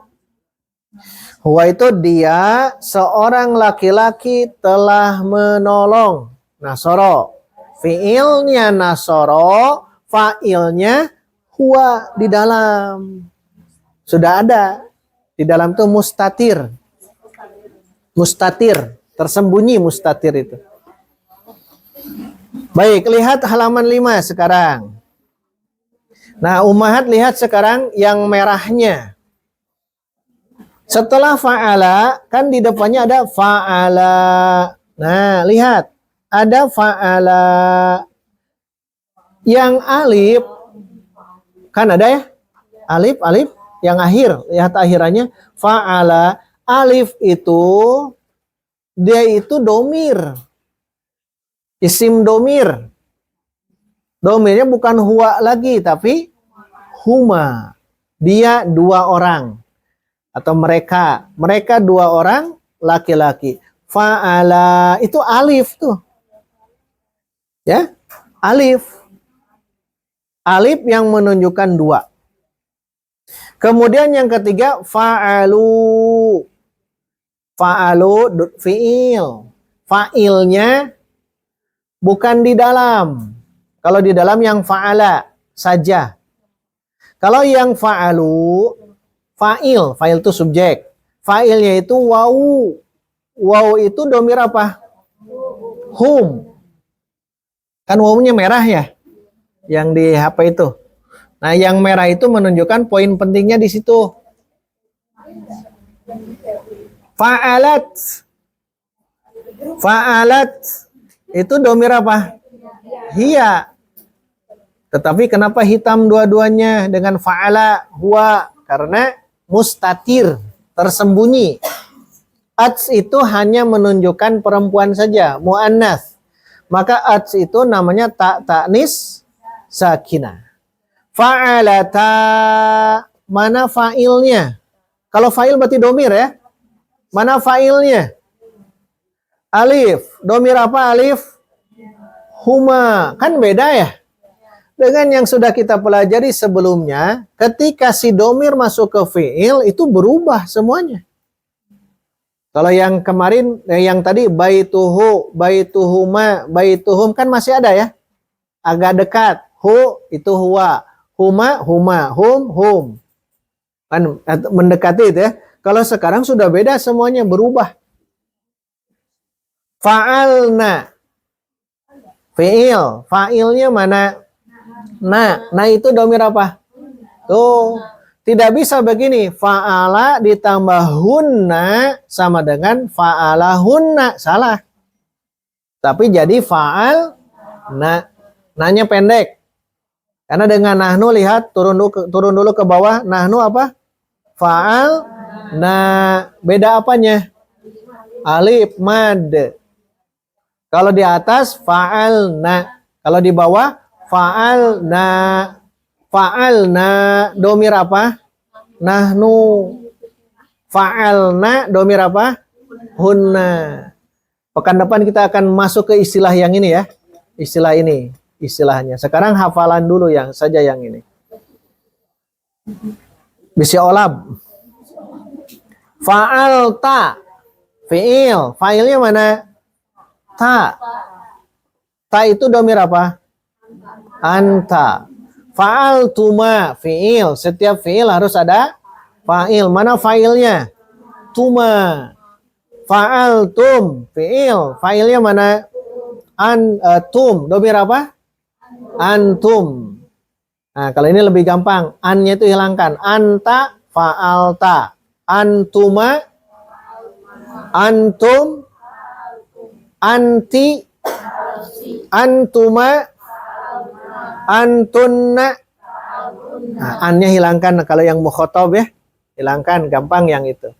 Huwa itu dia seorang laki-laki telah menolong. Nasoro. Fi'ilnya nasoro, fa'ilnya huwa di dalam. Sudah ada. Di dalam itu mustatir. Mustatir. Tersembunyi mustatir itu. Baik, lihat halaman 5 sekarang. Nah, Ummahat lihat sekarang yang merahnya. Setelah fa'ala, kan di depannya ada fa'ala. Nah, lihat. Ada fa'ala. Yang alif, kan ada ya? Alif, yang akhir. Lihat akhirannya. Fa'ala. Alif itu, dia itu domir. Isim domir. Domirnya bukan huwa lagi, tapi huma. Dia dua orang. Atau mereka. Mereka dua orang laki-laki. Fa'ala. Itu alif tuh. Ya. Alif. Alif yang menunjukkan dua. Kemudian yang ketiga. Fa'alu. Fa'alu fi'il. Fa'ilnya bukan di dalam. Kalau di dalam yang fa'ala saja. Kalau yang fa'alu, fa'il. Fa'il itu subjek. Fa'ilnya itu wawu. Wawu itu domir apa? Hum. Kan wawunya merah ya? Yang di HP itu. Nah, yang merah itu menunjukkan poin pentingnya di situ. Fa'alat. Fa'alat. Itu domir apa? Hiya. Tetapi kenapa hitam dua-duanya dengan fa'ala huwa? Karena mustatir, tersembunyi. Ats itu hanya menunjukkan perempuan saja, mu'annas. Maka ats itu namanya ta'nis sakinah. Fa'alata, mana fa'ilnya? Kalau fa'il berarti domir ya. Mana fa'ilnya? Alif. Domir apa alif? Huma. Kan beda ya? Dengan yang sudah kita pelajari sebelumnya, ketika si domir masuk ke fi'il, itu berubah semuanya. Kalau yang kemarin, yang tadi baituhu, baituhuma, baituhum kan masih ada ya? Agak dekat. Hu itu huwa. Huma, huma. Hum, hum. Kan mendekati itu ya. Kalau sekarang sudah beda semuanya, berubah. Fa'alna. Fi'il. Fa'ilnya mana? Nah itu domir apa? Tuh, tidak bisa begini. Fa'ala ditambah hunna sama dengan fa'alahunna. Salah. Tapi jadi fa'al na. Nanya pendek. Karena dengan nahnu lihat turun dulu ke bawah. Nahnu apa? Fa'al na. Beda apanya? Alif mad. Kalau di atas fa'al na. Kalau di bawah fa'alna. Fa'alna domir apa? Nahnu. Fa'alna domir apa? Hunna. Pekan depan kita akan masuk ke istilah yang ini ya. Istilah ini istilahnya. Sekarang hafalan dulu yang saja yang ini. Bisa olab. Fa'alta. Fi'il. Fa'ilnya mana? Ta. Ta itu domir apa? Anta. Fa'altuma fi'il. Setiap fi'il harus ada fa'il. Mana fa'ilnya? Tuma. Fa'altum fi'il. Fa'ilnya mana? Antum. Domir apa? Antum. Nah, kalau ini lebih gampang. An-nya itu hilangkan. Anta fa'alta. Antuma. Antum. Anti. Antuma. Antunna. Nah, an-nya hilangkan kalau yang mukhotob ya. Hilangkan, gampang yang itu.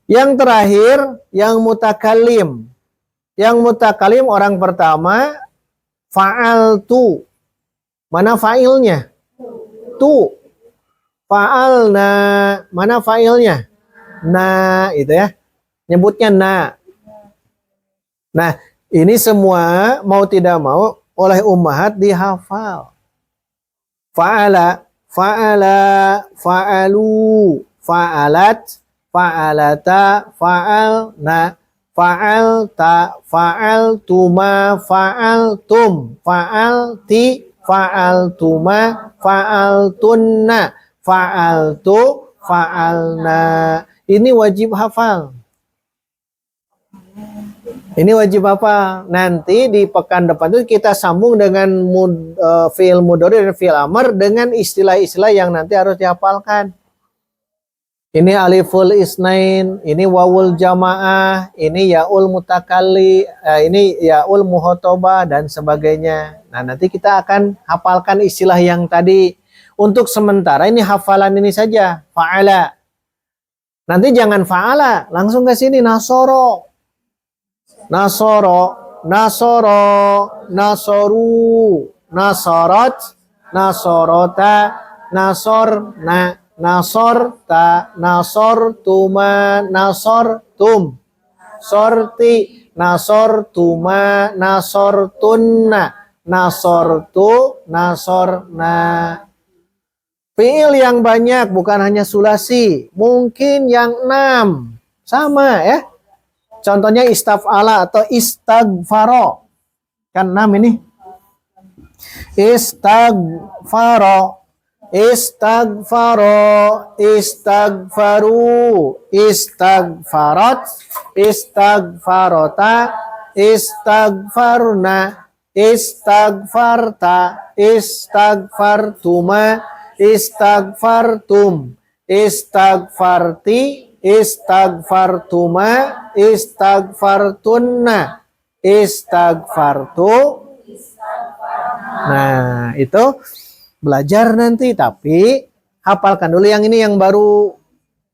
Yang terakhir, yang mutakalim. Yang mutakalim orang pertama, fa'altu. Mana fa'ilnya? Tu. Fa'alna. Mana fa'ilnya? Na, itu ya. Nyebutnya na. Nah, ini semua mau tidak mau oleh ummahat dihafal. Fa'ala, fa'ala, fa'alu, fa'alat, fa'alata, fa'alna, fa'alta, fa'altuma, fa'altum, fa'alti, fa'altuma, fa'altunna, fa'altu, fa'alna. Ini wajib hafal. Ini wajib apa? Nanti di pekan depan itu kita sambung dengan fi'il mudhari dan fi'il amr dengan istilah-istilah yang nanti harus dihafalkan. Ini aliful isnain, ini wawul jamaah, ini yaul mutakalli, ini yaul muhotobah dan sebagainya. Nah, nanti kita akan hafalkan istilah yang tadi. Untuk sementara ini hafalan ini saja, fa'ala. Nanti jangan fa'ala, langsung ke sini nasoro. Nasoro, nasoro, nasoru, nasorot, nasorota, nasorna, nasorta, nasortuma, nasortum, sorti, nasortuma, nasortunna, nasortu, nasorna. Fiil yang banyak, bukan hanya sulasi. Mungkin yang 6. Sama ya. Contohnya istaf'ala atau istagfaro. Kan 6 ini. Istagfaro. Istagfaro. Istagfaru. Istagfarat. Istagfarota. Istagfarna. Istagfarta. Istagfartuma. Istagfartum, istagfarti, istagfartuma, istagfartunna, istagfartu. Nah, itu belajar nanti, tapi hafalkan dulu yang ini yang baru.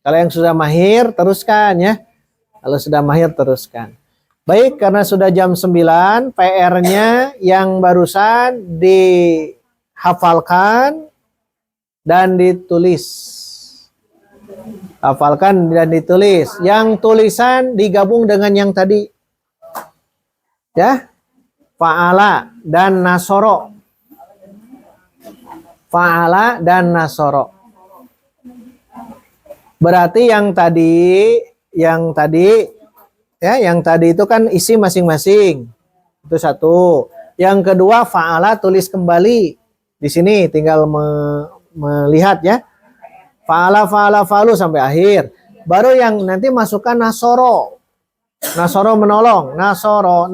Kalau yang sudah mahir, teruskan ya. Kalau sudah mahir, teruskan. Baik, karena sudah jam 9, PR-nya yang barusan dihafalkan dan ditulis. Hafalkan dan ditulis. Yang tulisan digabung dengan yang tadi. Ya. Fa'ala dan nasoro. Fa'ala dan nasoro. Berarti yang tadi itu kan isi masing-masing. Itu satu. Yang kedua fa'ala tulis kembali. Di sini tinggal melihat ya. Fa'ala fa'alu sampai akhir. Baru yang nanti masukkan nasoro. Nasoro menolong. Nasoro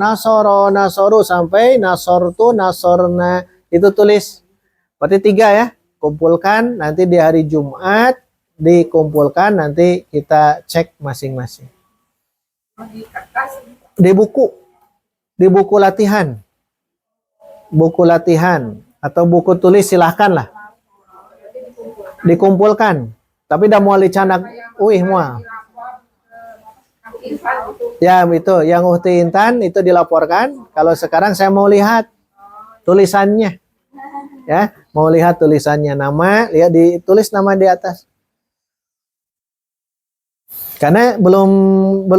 sampai nasortu, nasorna. Itu tulis. Berarti 3 ya. Kumpulkan nanti di hari Jumat. Dikumpulkan nanti kita cek masing-masing. Di buku. Di buku latihan. Buku latihan. Atau buku tulis silahkan lah. Dikumpulkan. Tapi dah mual dicanak. Mual. Ya itu. Yang Uhti Intan itu dilaporkan. Kalau sekarang saya mau lihat tulisannya. Ya. Mau lihat tulisannya. Nama. Lihat ditulis nama di atas. Karena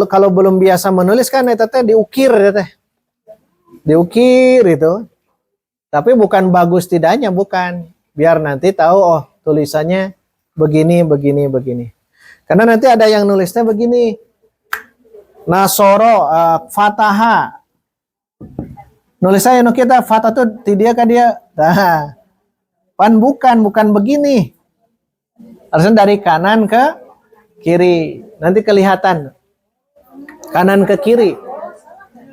kalau belum biasa menulis kan teteh diukir teteh. Diukir itu. Tapi bukan bagus tidaknya, bukan. Biar nanti tahu, oh tulisannya begini. Karena nanti ada yang nulisnya begini. Nasoro, fataha. Nulisnya yang kita, fatah tuh dia kan dia. Nah, bukan begini. Harusnya dari kanan ke kiri. Nanti kelihatan. Kanan ke kiri.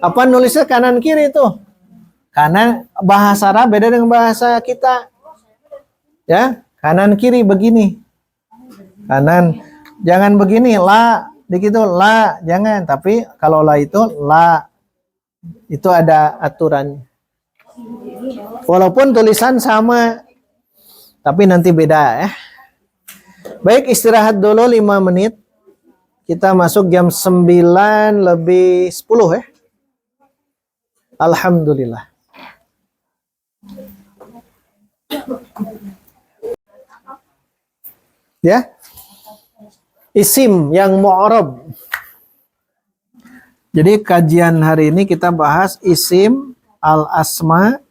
Apa nulisnya kanan kiri tuh? Karena bahasa Arab beda dengan bahasa kita. Ya, kanan kiri begini. Kanan, jangan begini, la, begitu, la, jangan. Tapi kalau la itu, la. Itu ada aturan. Walaupun tulisan sama, tapi nanti beda ya. Baik, istirahat dulu 5 menit. Kita masuk jam 9:10 ya. Alhamdulillah. Ya. Isim yang mu'rab. Jadi kajian hari ini kita bahas isim al-asma.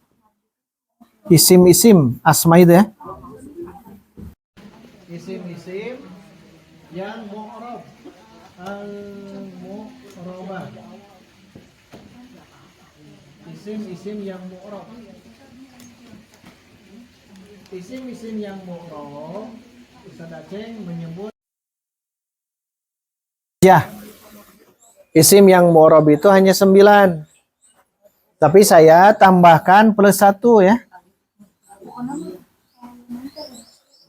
Isim-isim asma itu ya. Isim-isim yang mu'rab. Al-mu'rabah. Isim-isim yang mu'rab. Isim-isim yang mu'rab, Ustaz Aceh menyebut ya. Isim yang mu'rab itu hanya 9. Tapi saya tambahkan plus 1 ya.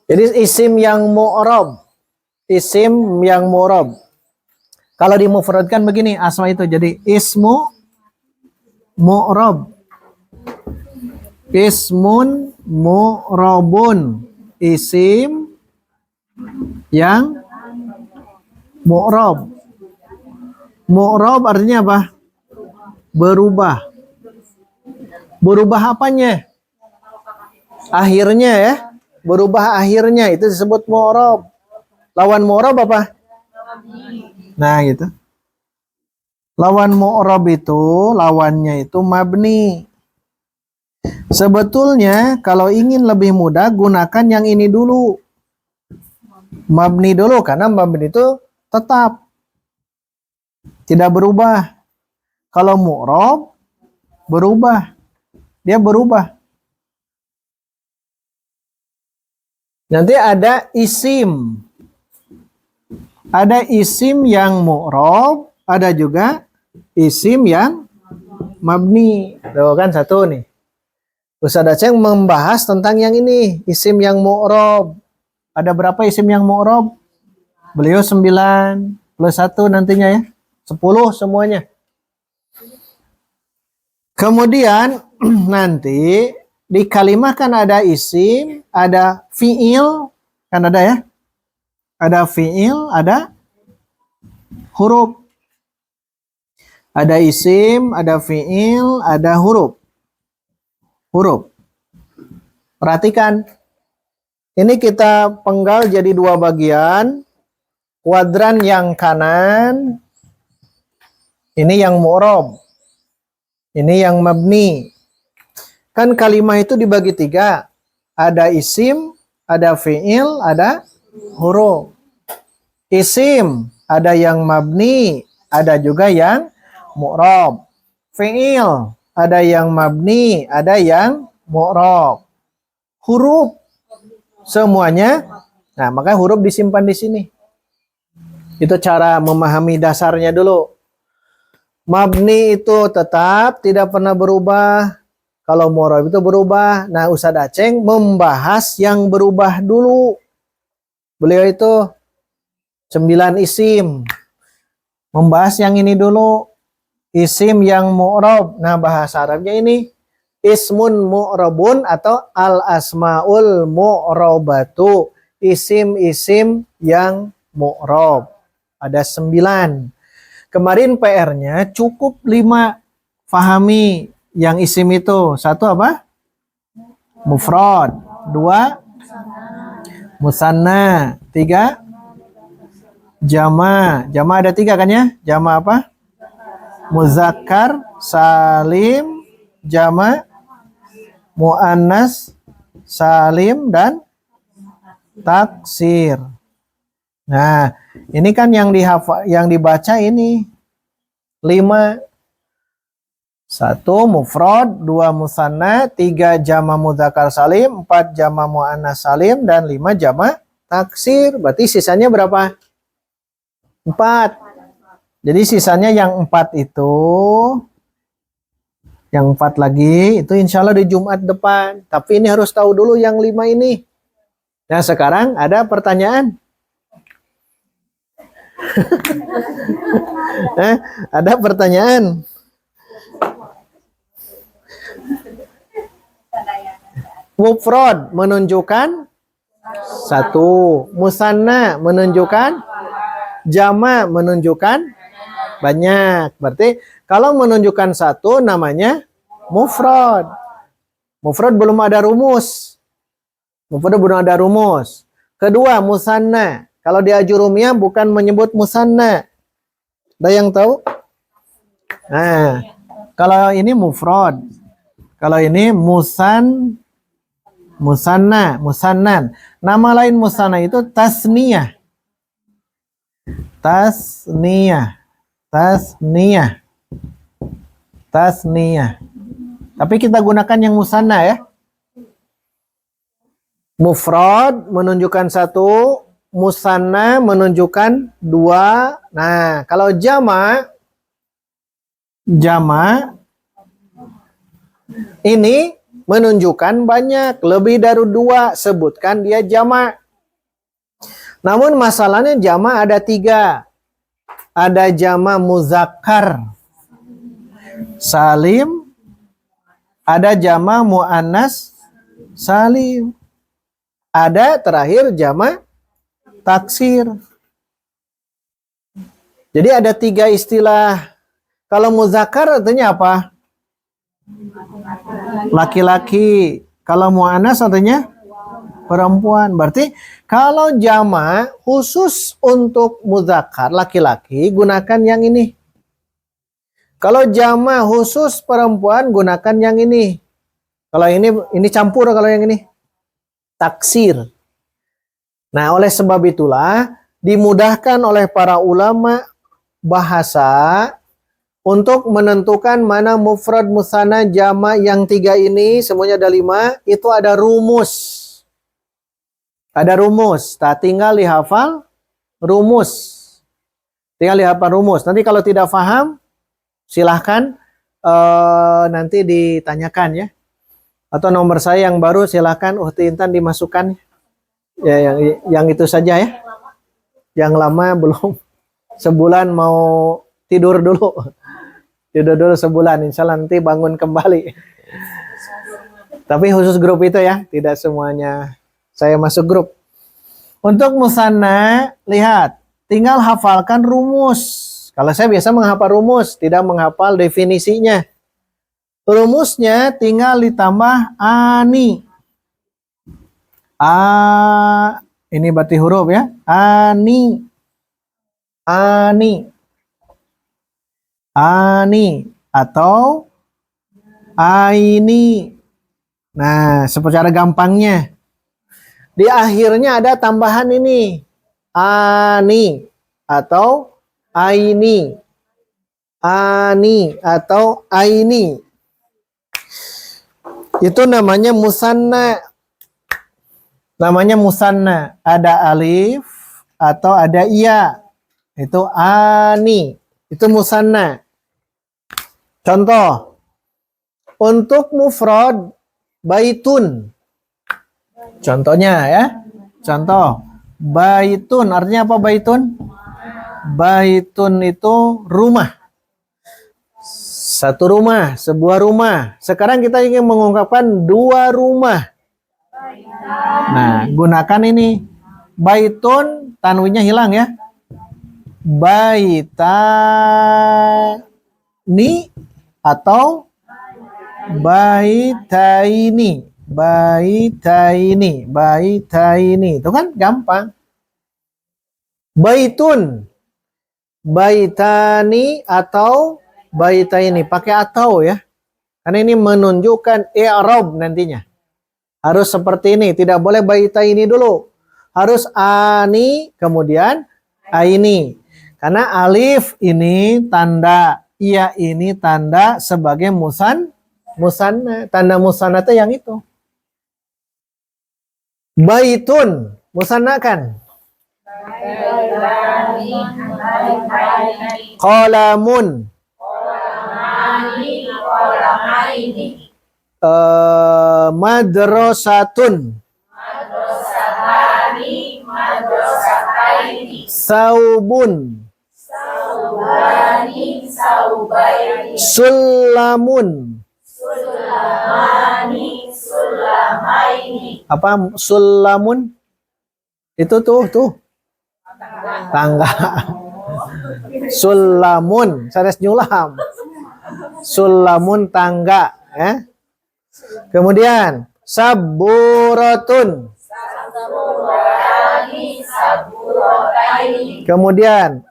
Jadi isim yang mu'rab. Isim yang mu'rab. Kalau dimufradkan begini asma itu jadi ismu mu'rab. Ismun mu'rabun. Isim yang mu'rab. Mu'rab artinya apa? Berubah. Berubah apanya? Akhirnya ya. Berubah akhirnya itu disebut mu'rab. Lawan mu'rab apa? Nah, gitu. Lawan mu'rab itu, lawannya itu mabni. Sebetulnya kalau ingin lebih mudah gunakan yang ini dulu. Mabni dulu karena mabni itu tetap tidak berubah. Kalau mu'rab berubah. Dia berubah. Nanti ada isim. Ada isim yang mu'rab, ada juga isim yang mabni. Tuh kan satu nih. Ustaz Aceh membahas tentang yang ini, isim yang mu'rab. Ada berapa isim yang mu'rab? Beliau 9 plus 1 nantinya ya. 10 semuanya. Kemudian nanti di kalimah kan ada isim, ada fi'il, kan ada ya? Ada fi'il, ada huruf. Ada isim, ada fi'il, ada huruf. Huruf. Perhatikan. Ini kita penggal jadi dua bagian. Kuadran yang kanan, ini yang mu'rab. Ini yang mabni. Kan kalimah itu dibagi 3. Ada isim, ada fi'il, ada huruf. Isim, ada yang mabni, ada juga yang mu'rab. Fi'il, ada yang mabni, ada yang mu'rab. Huruf, semuanya. Nah, maka huruf disimpan di sini. Itu cara memahami dasarnya dulu. Mabni itu tetap tidak pernah berubah. Kalau mu'rab itu berubah. Nah, Ustaz Aceh membahas yang berubah dulu. Beliau itu 9 isim. Membahas yang ini dulu. Isim yang mu'rab. Nah, bahasa Arabnya ini ismun mu'rabun atau al-asmaul mu'rabatu. Isim-isim yang mu'rab. Ada 9. Kemarin PR-nya cukup 5. Fahami yang isim itu. 1 apa? Mufrad. 2 musanna. 3 jama. Jama ada 3 kan ya? Jama apa? Muzakkar, salim, jama, muannas, salim, dan taksir. Nah, ini kan yang dibaca ini 5. 1 mufrad, 2 musanna, 3 jama mudzakkar salim, 4 jama muannas salim, dan 5 jama taksir. Berarti sisanya berapa? 4. Jadi sisanya yang 4 itu, yang 4 lagi, itu insya Allah di Jumat depan. Tapi ini harus tahu dulu yang 5 ini. Nah, sekarang ada pertanyaan. Ada pertanyaan. Mufrad menunjukkan 1, musanna menunjukkan, jama menunjukkan banyak. Berarti kalau menunjukkan 1 namanya mufrad. Mufrad belum ada rumus. Mufrad belum ada rumus. Kedua, musanna. Kalau di Ajurumiyah bukan menyebut musanna. Ada yang tahu? Nah, kalau ini mufrad. Kalau ini musanna, musannan. Nama lain musanna itu tasniyah. Tasniyah. Tasniyah. Tasniyah. Tapi kita gunakan yang musanna ya. Mufrad menunjukkan 1, musanna menunjukkan 2. Nah, kalau jama ini menunjukkan banyak, lebih dari 2, sebutkan dia jama. Namun masalahnya jama ada 3. Ada jama muzakkar salim, ada jama muannas salim, ada terakhir jama taksir. Jadi ada 3 istilah. Kalau muzakkar artinya apa? laki-laki. Kalau muannas artinya perempuan. Berarti kalau jamak khusus untuk muzakkar laki-laki gunakan yang ini. Kalau jamak khusus perempuan gunakan yang ini. Kalau ini campur kalau yang ini. Taksir. Nah, oleh sebab itulah dimudahkan oleh para ulama bahasa untuk menentukan mana mufrad, musanna, jamak yang 3 ini, semuanya ada 5, itu ada rumus. Ada rumus. Nah, tinggal dihafal rumus. Tinggal dihafal rumus. Nanti kalau tidak paham, silahkan nanti ditanyakan ya. Atau nomor saya yang baru silahkan Uhti Intan dimasukkan. Ya, yang itu saja ya. Yang lama belum. Sebulan mau tidur dulu. Tidur dulu sebulan. Insya Allah nanti bangun kembali. Tapi khusus grup itu ya. Tidak semuanya saya masuk grup. Untuk musanna, lihat. Tinggal hafalkan rumus. Kalau saya biasa menghafal rumus. Tidak menghafal definisinya. Rumusnya tinggal ditambah ani. Ini berarti huruf ya. Ani. Ani. Ani. Atau aini. Nah, secara gampangnya. Di akhirnya ada tambahan ini. Ani. Atau aini. Ani. Atau aini. Itu namanya musanna. Namanya musanna. Ada alif atau ada iya. Itu ani. Itu musanna. Contoh. Untuk mufrad baitun. Contohnya ya. Contoh. Baitun. Artinya apa baitun? Baitun itu rumah. Satu rumah, sebuah rumah. Sekarang kita ingin mengungkapkan 2 rumah. Nah, gunakan ini. Baitun, tanwinnya hilang ya. Baitani atau baitaini. Baitaini. Baitaini. Itu kan gampang. Baitun. Baitani atau baitaini. Pakai atau ya. Karena ini menunjukkan i'rab nantinya. Harus seperti ini. Tidak boleh baitaini dulu. Harus ani kemudian aini. Karena alif ini tanda. Iya ini tanda sebagai musanna. Tanda musanna itu yang itu. Baitun. Musannakan. Qalamun. Madrasatun. Saubun. Sulamun. Apa sulamun? Itu tuh. Tangga. Sulamun. Sanes nyulam. Sulamun tangga. Ya. Kemudian saburatun. Kemudian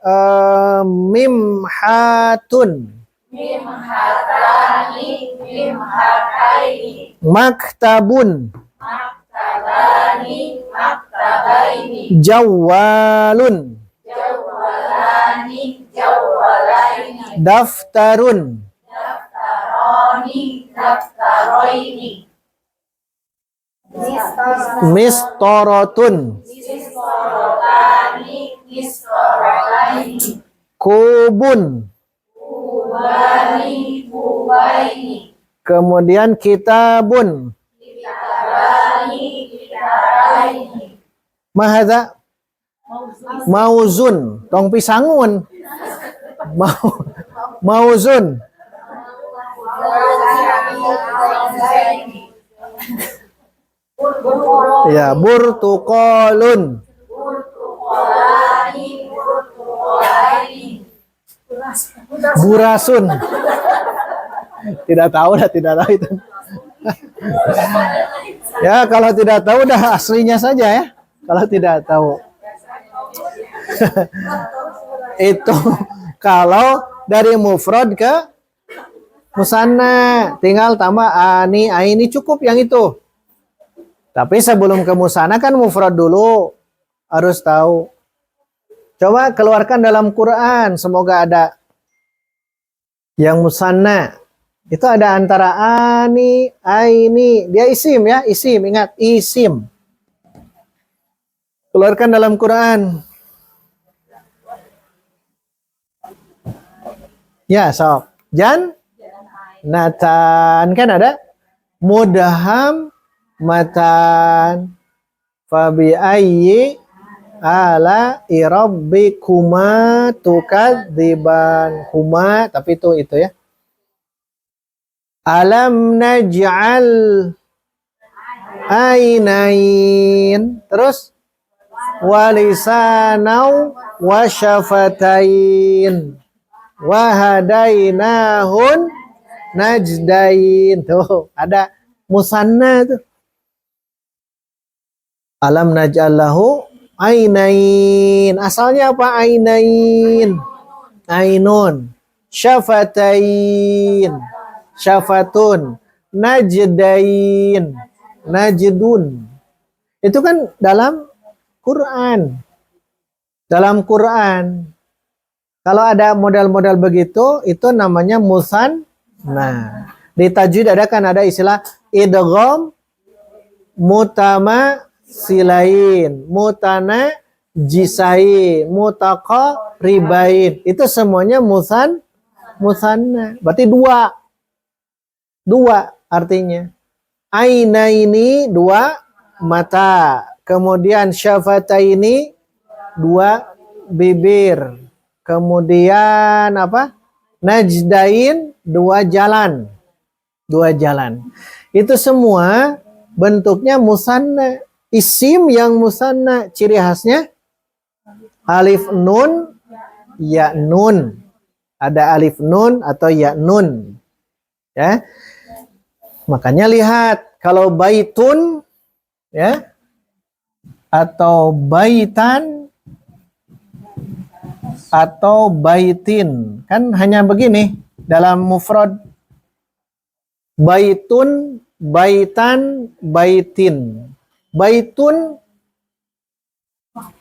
mimhatun. Maktabun. Jawalun. Daftarun. Mistorotun. Kubun. Kemudian kitabun. Mahadza? Mauzun. Tong pisangun. Mauzun. Ya, burtuqalun. Burasun. Tidak tahu dah, tidak tahu itu. Ya, kalau tidak tahu dah aslinya saja ya. Kalau tidak tahu. Itu kalau dari mufrad ke musanna, tinggal tambah ani, aini cukup yang itu. Tapi sebelum ke musanna kan mufrad dulu, harus tahu. Coba keluarkan dalam Quran, semoga ada yang musanna. Itu ada antara ani, aini, dia isim ya, isim, ingat isim. Keluarkan dalam Quran. Ya, sok. Jan, Natan, kan ada mudham matan fabi ayyi ala irabbikuma tukadziban huma, tapi itu ya. Alam naj'al ainain, terus walisanau wasyafatain wahadainahun najdain. Tuh ada musanna tuh. Alam naj'allahu ainain, asalnya apa? Ainain, ainun, syafatain, syafatun, najdain, najdun. Itu kan dalam Quran. Dalam Quran. Kalau ada model-model begitu, itu namanya musanna. Nah, di tajwid ada kan ada istilah idgham mutama silain, mutana jisain, mutaka ribain. Itu semuanya musanna. Berarti dua. Dua artinya. Aina ini dua mata. Kemudian syafataini dua bibir. Kemudian apa? Najdain dua jalan. Dua jalan. Itu semua bentuknya musanna. Isim yang musanna, ciri khasnya alif nun, ya nun. Ada alif nun atau ya nun. Ya. Makanya lihat kalau baitun ya atau baitan atau baitin, kan hanya begini dalam mufrad. Baitun, baitan, baitin. Baitun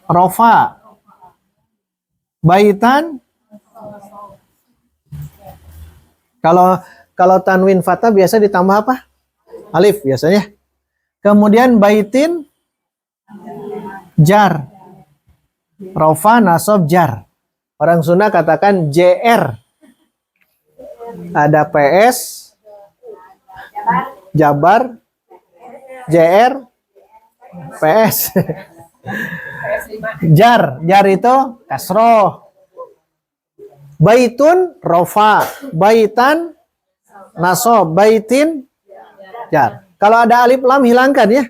rofa. Baitan kalau tanwin fathah biasa ditambah apa? Alif biasanya. Kemudian baitin jar. Rofa, nasab, jar. Orang Sunda katakan JR. Ada PS, Jabar, JR, PS. Jar itu kasroh. Baitun rofa, baitan nasab, baitin jar. Kalau ada alif lam hilangkan ya.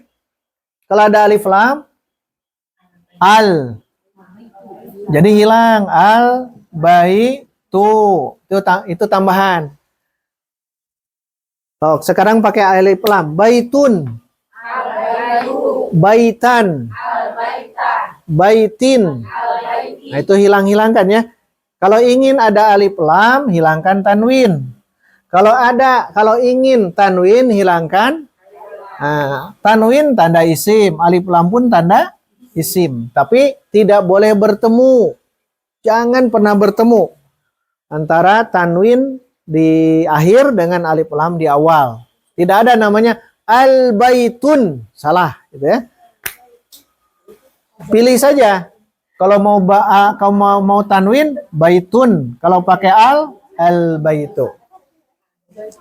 Kalau ada alif lam al, jadi hilang al baitu, itu tambahan. Oh, sekarang pakai alif lam. Baitun, baitan, baitin. Nah, itu hilangkan ya. Kalau ingin ada alif lam, hilangkan tanwin. Kalau ingin tanwin, hilangkan tanwin tanda isim, alif lam pun tanda isim. Tapi tidak boleh bertemu. Jangan pernah bertemu antara tanwin di akhir dengan alif lam di awal. Tidak ada namanya al-baitun. Salah, gitu ya. Pilih saja. Kalau mau tanwin, baitun. Kalau pakai al-baitu.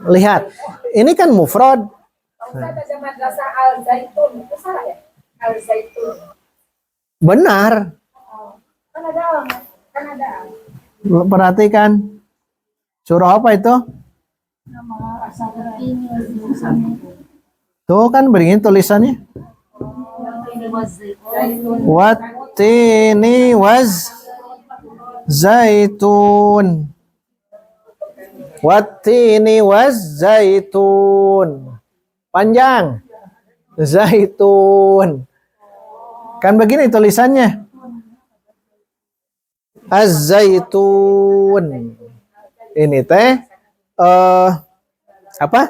Lihat. Ini kan mufrad. Benar. Perhatikan. Surah apa itu? Tuh kan begini tulisannya. Wattini waz zaitun. Wattini wazzaitun. Panjang. Zaitun. Kan begini tulisannya. Az-zaitun. Ini teh apa?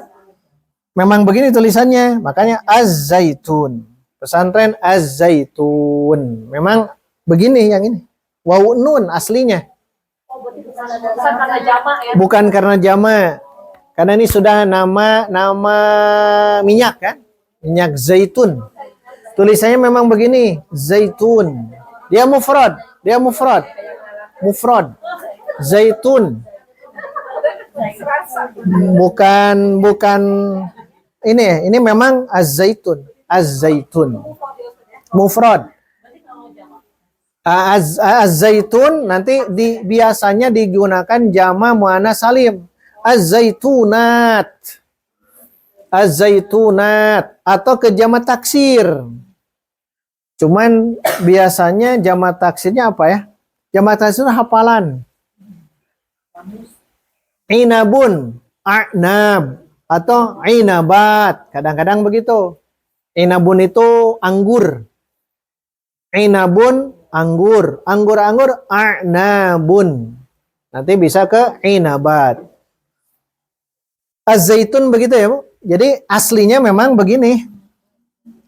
Memang begini tulisannya, makanya az-zaitun. Pesantren az-zaitun. Memang begini yang ini. Wawu nun aslinya. Bukan karena jamak ya. Bukan karena jama. Karena ini sudah nama minyak kan? Minyak zaitun. Tulisannya memang begini, zaitun. Dia mufrad. Mufrad. Zaitun. Bukan ini memang az-zaitun. Mufrad. Az-zaitun nanti biasanya digunakan jama muannas salim. Az-zaitunat atau ke jama taksir. Cuman biasanya jama taksirnya apa ya? Jama taksir hafalan. Inabun, a'nab atau inabat. Kadang-kadang begitu. Inabun itu anggur. Inabun anggur, anggur a'nabun. Nanti bisa ke inabat. Az-zaitun begitu ya, Bu. Jadi aslinya memang begini.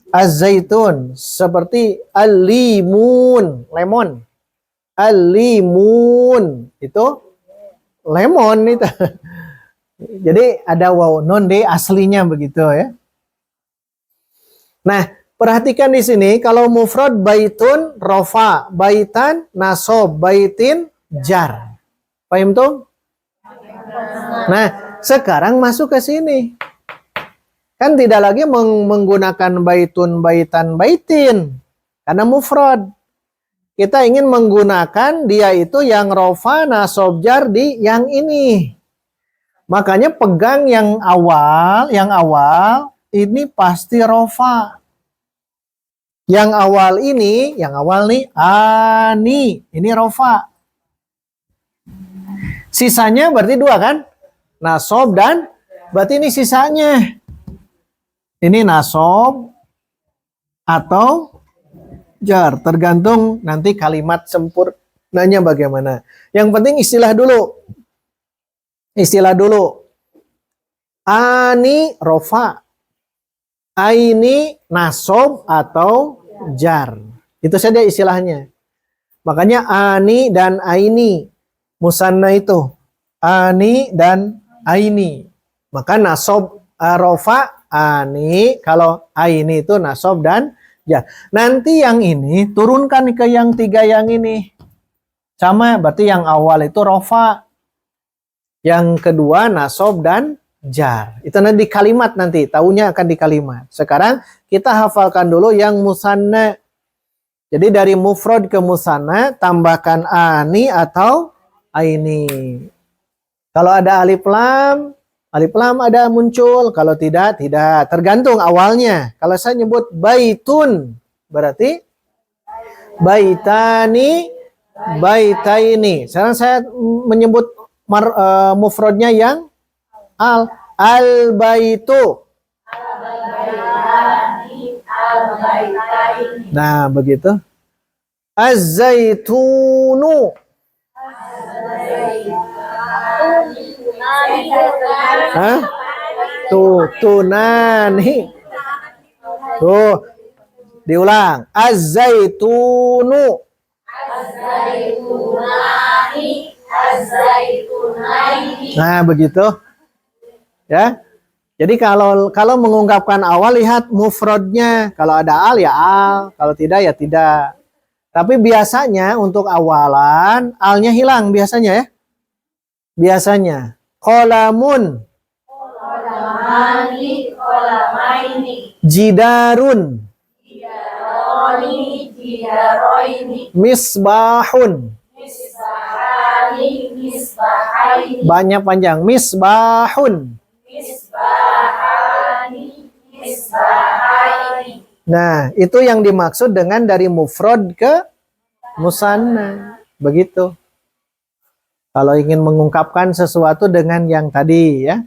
Az-zaitun seperti al-limun, lemon. Al-limun itu lemon itu. Jadi ada waw nun di aslinya begitu ya. Nah, perhatikan di sini kalau mufrad baitun rofa, baitan nasob, baitin jar. Paham tuh? Nah, sekarang masuk ke sini. Kan tidak lagi menggunakan baitun, baitan, baitin. Karena mufrad. Kita ingin menggunakan dia itu yang rofa, nasob, jar di yang ini. Makanya pegang yang awal ini pasti rofa. Yang awal nih, ani, ini rofa. Sisanya berarti dua kan? Nasob dan berarti ini sisanya. Ini nasob atau jar, tergantung nanti kalimat sempurnanya bagaimana. Yang penting istilah dulu. Ani rofa. Aini nasob atau jar. Itu saja istilahnya. Makanya ani dan aini musanna itu. Ani dan aini. Maka nasob rofa ani, kalau aini itu nasob dan jar. Nanti yang ini turunkan ke yang tiga yang ini. Sama, berarti yang awal itu rofa. Yang kedua nasob dan jar. Itu nanti di kalimat nanti. Taunya akan di kalimat. Sekarang kita hafalkan dulu yang musanna. Jadi dari mufrad ke musanna tambahkan ani atau aini. Kalau ada alif lam ada muncul. Kalau tidak. Tergantung awalnya. Kalau saya nyebut baitun, berarti baitani, baitaini. Sekarang saya menyebut mufradnya yang al-baitu. Nah, begitu. Az-zaitunu. Hah? Tunani. Tuh. Diulang. Az-zaitunu. Nah, begitu. Ya. Jadi kalau mengungkapkan awal lihat mufradnya. Kalau ada al ya al, kalau tidak ya tidak. Tapi biasanya untuk awalan alnya hilang biasanya ya. Biasanya. Qalamun. Qalamani, qalamaini. Jidarun. Jidaroni, jidaroini. Misbahun. Misbahani, misbahaini. Banyak panjang. Misbahun. Misbahani, misbahaini. Nah, itu yang dimaksud dengan dari mufrad ke musanna. Begitu. Kalau ingin mengungkapkan sesuatu dengan yang tadi ya.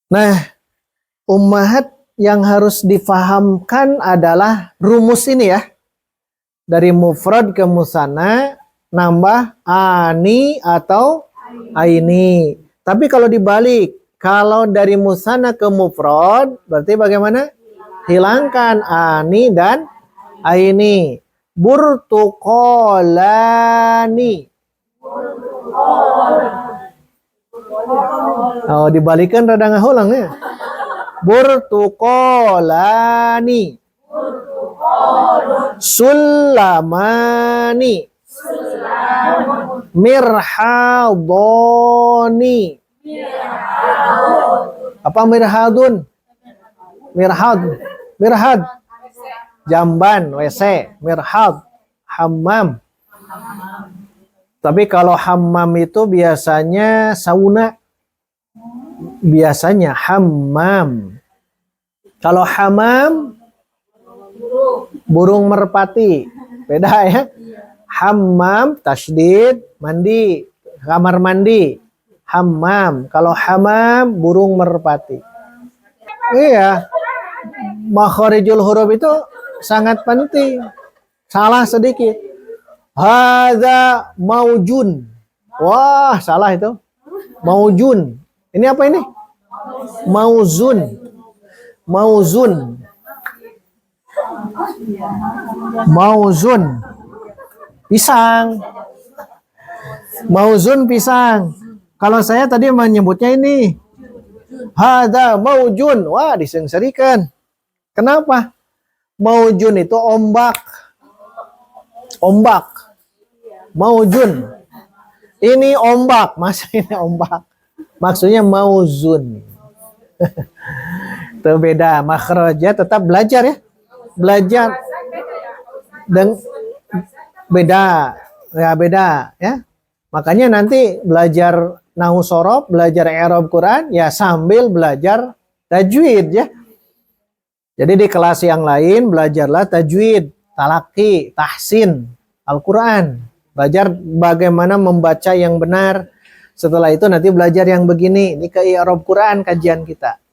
Nah, ummahat yang harus difahamkan adalah rumus ini ya. Dari mufrad ke musanna nambah ani atau aini. Tapi kalau dibalik, kalau dari musanna ke mufrad berarti bagaimana? Hilangkan ani dan aini. Burtuqalani. Oh, dibalikan rada ngahulang ya. Burtuqalani. Sulamani. Mirhadoni. Apa mirhadun? Mirhad. Mirhad. Jamban, WC, mirhad, hammam. Tapi kalau hammam itu biasanya sauna. Biasanya hammam. Kalau hammam burung merpati. Beda ya. Hammam tasydid, mandi, kamar mandi. Hammam. Kalau hammam burung merpati. Iya. Makharijul huruf itu sangat penting. Salah sedikit. Hadza maujun. Wah, salah itu. Maujun. Ini apa ini? Mauzun. Mauzun. Mauzun. Pisang. Mauzun pisang. Kalau saya tadi menyebutnya ini. Hadza maujun. Wah, disengserikan. Kenapa? Maujun itu ombak. Ombak. Maujun. Ini ombak. Masa ini ombak? Maksudnya mauzun. Itu beda. Makhrajnya tetap belajar ya. Belajar. Dan beda. Ya beda ya. Makanya nanti belajar nahwu shorof, belajar i'rab Quran ya sambil belajar tajwid ya. Jadi di kelas yang lain belajarlah tajwid, talaqi, tahsin, Al-Quran. Belajar bagaimana membaca yang benar. Setelah itu nanti belajar yang begini. Ini ke i'rab Quran kajian kita.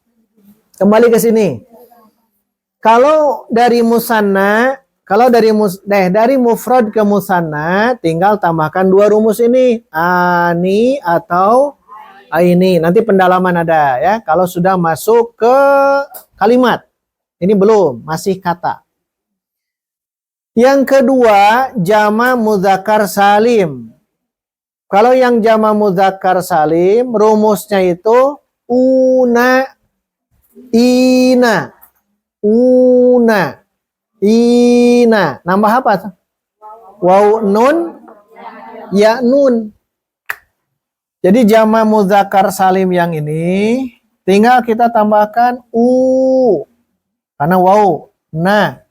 Kembali ke sini. Kalau dari musanna, dari mufrad ke musanna, tinggal tambahkan dua rumus ini. Ani atau aini. Nanti pendalaman ada ya. Kalau sudah masuk ke kalimat. Ini belum, masih kata. Yang kedua, jama mudzakkar salim. Kalau yang jama mudzakkar salim, rumusnya itu una, ina, una, ina. Nambah apa? Waw nun, ya nun. Jadi jama mudzakkar salim yang ini, tinggal kita tambahkan u. Karena waw, na.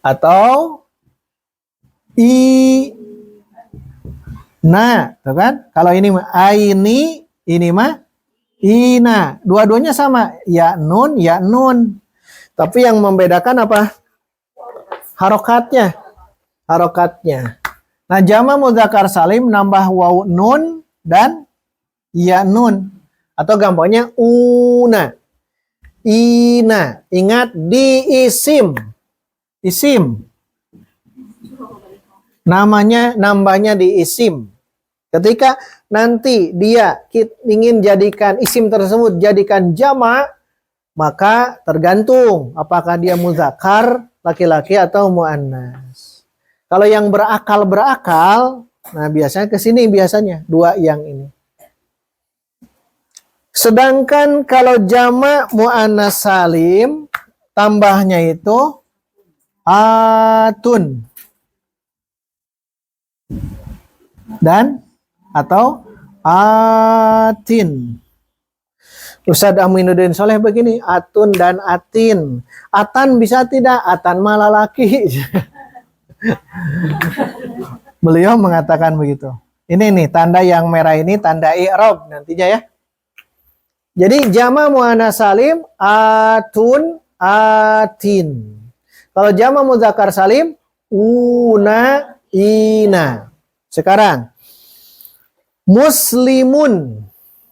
Atau i, na. Tuh kan? Kalau ini aini, ini mah ina. Dua-duanya sama. Ya nun, ya nun. Tapi yang membedakan apa? Harokatnya. Harokatnya. Nah, jama mudzakkar salim nambah waw nun dan ya nun. Atau gampangnya una. Ina. Ingat di isim. Isim. Nambahnya di isim. Ketika nanti dia ingin jadikan isim tersebut jadikan jama, maka tergantung apakah dia muzakkar laki-laki atau muannas. Kalau yang berakal, nah biasanya ke sini biasanya dua yang ini. Sedangkan kalau jama muannas salim tambahnya itu atun dan atau atin. Ustadz Aminuddin Soleh begini, atun dan atin. Atan bisa tidak? Atan malah laki. Beliau mengatakan begitu. Ini nih tanda yang merah ini tanda i'rab nantinya ya. Jadi jama muannas salim atun, atin. Kalau jama mudzakkar salim una, ina. Sekarang muslimun.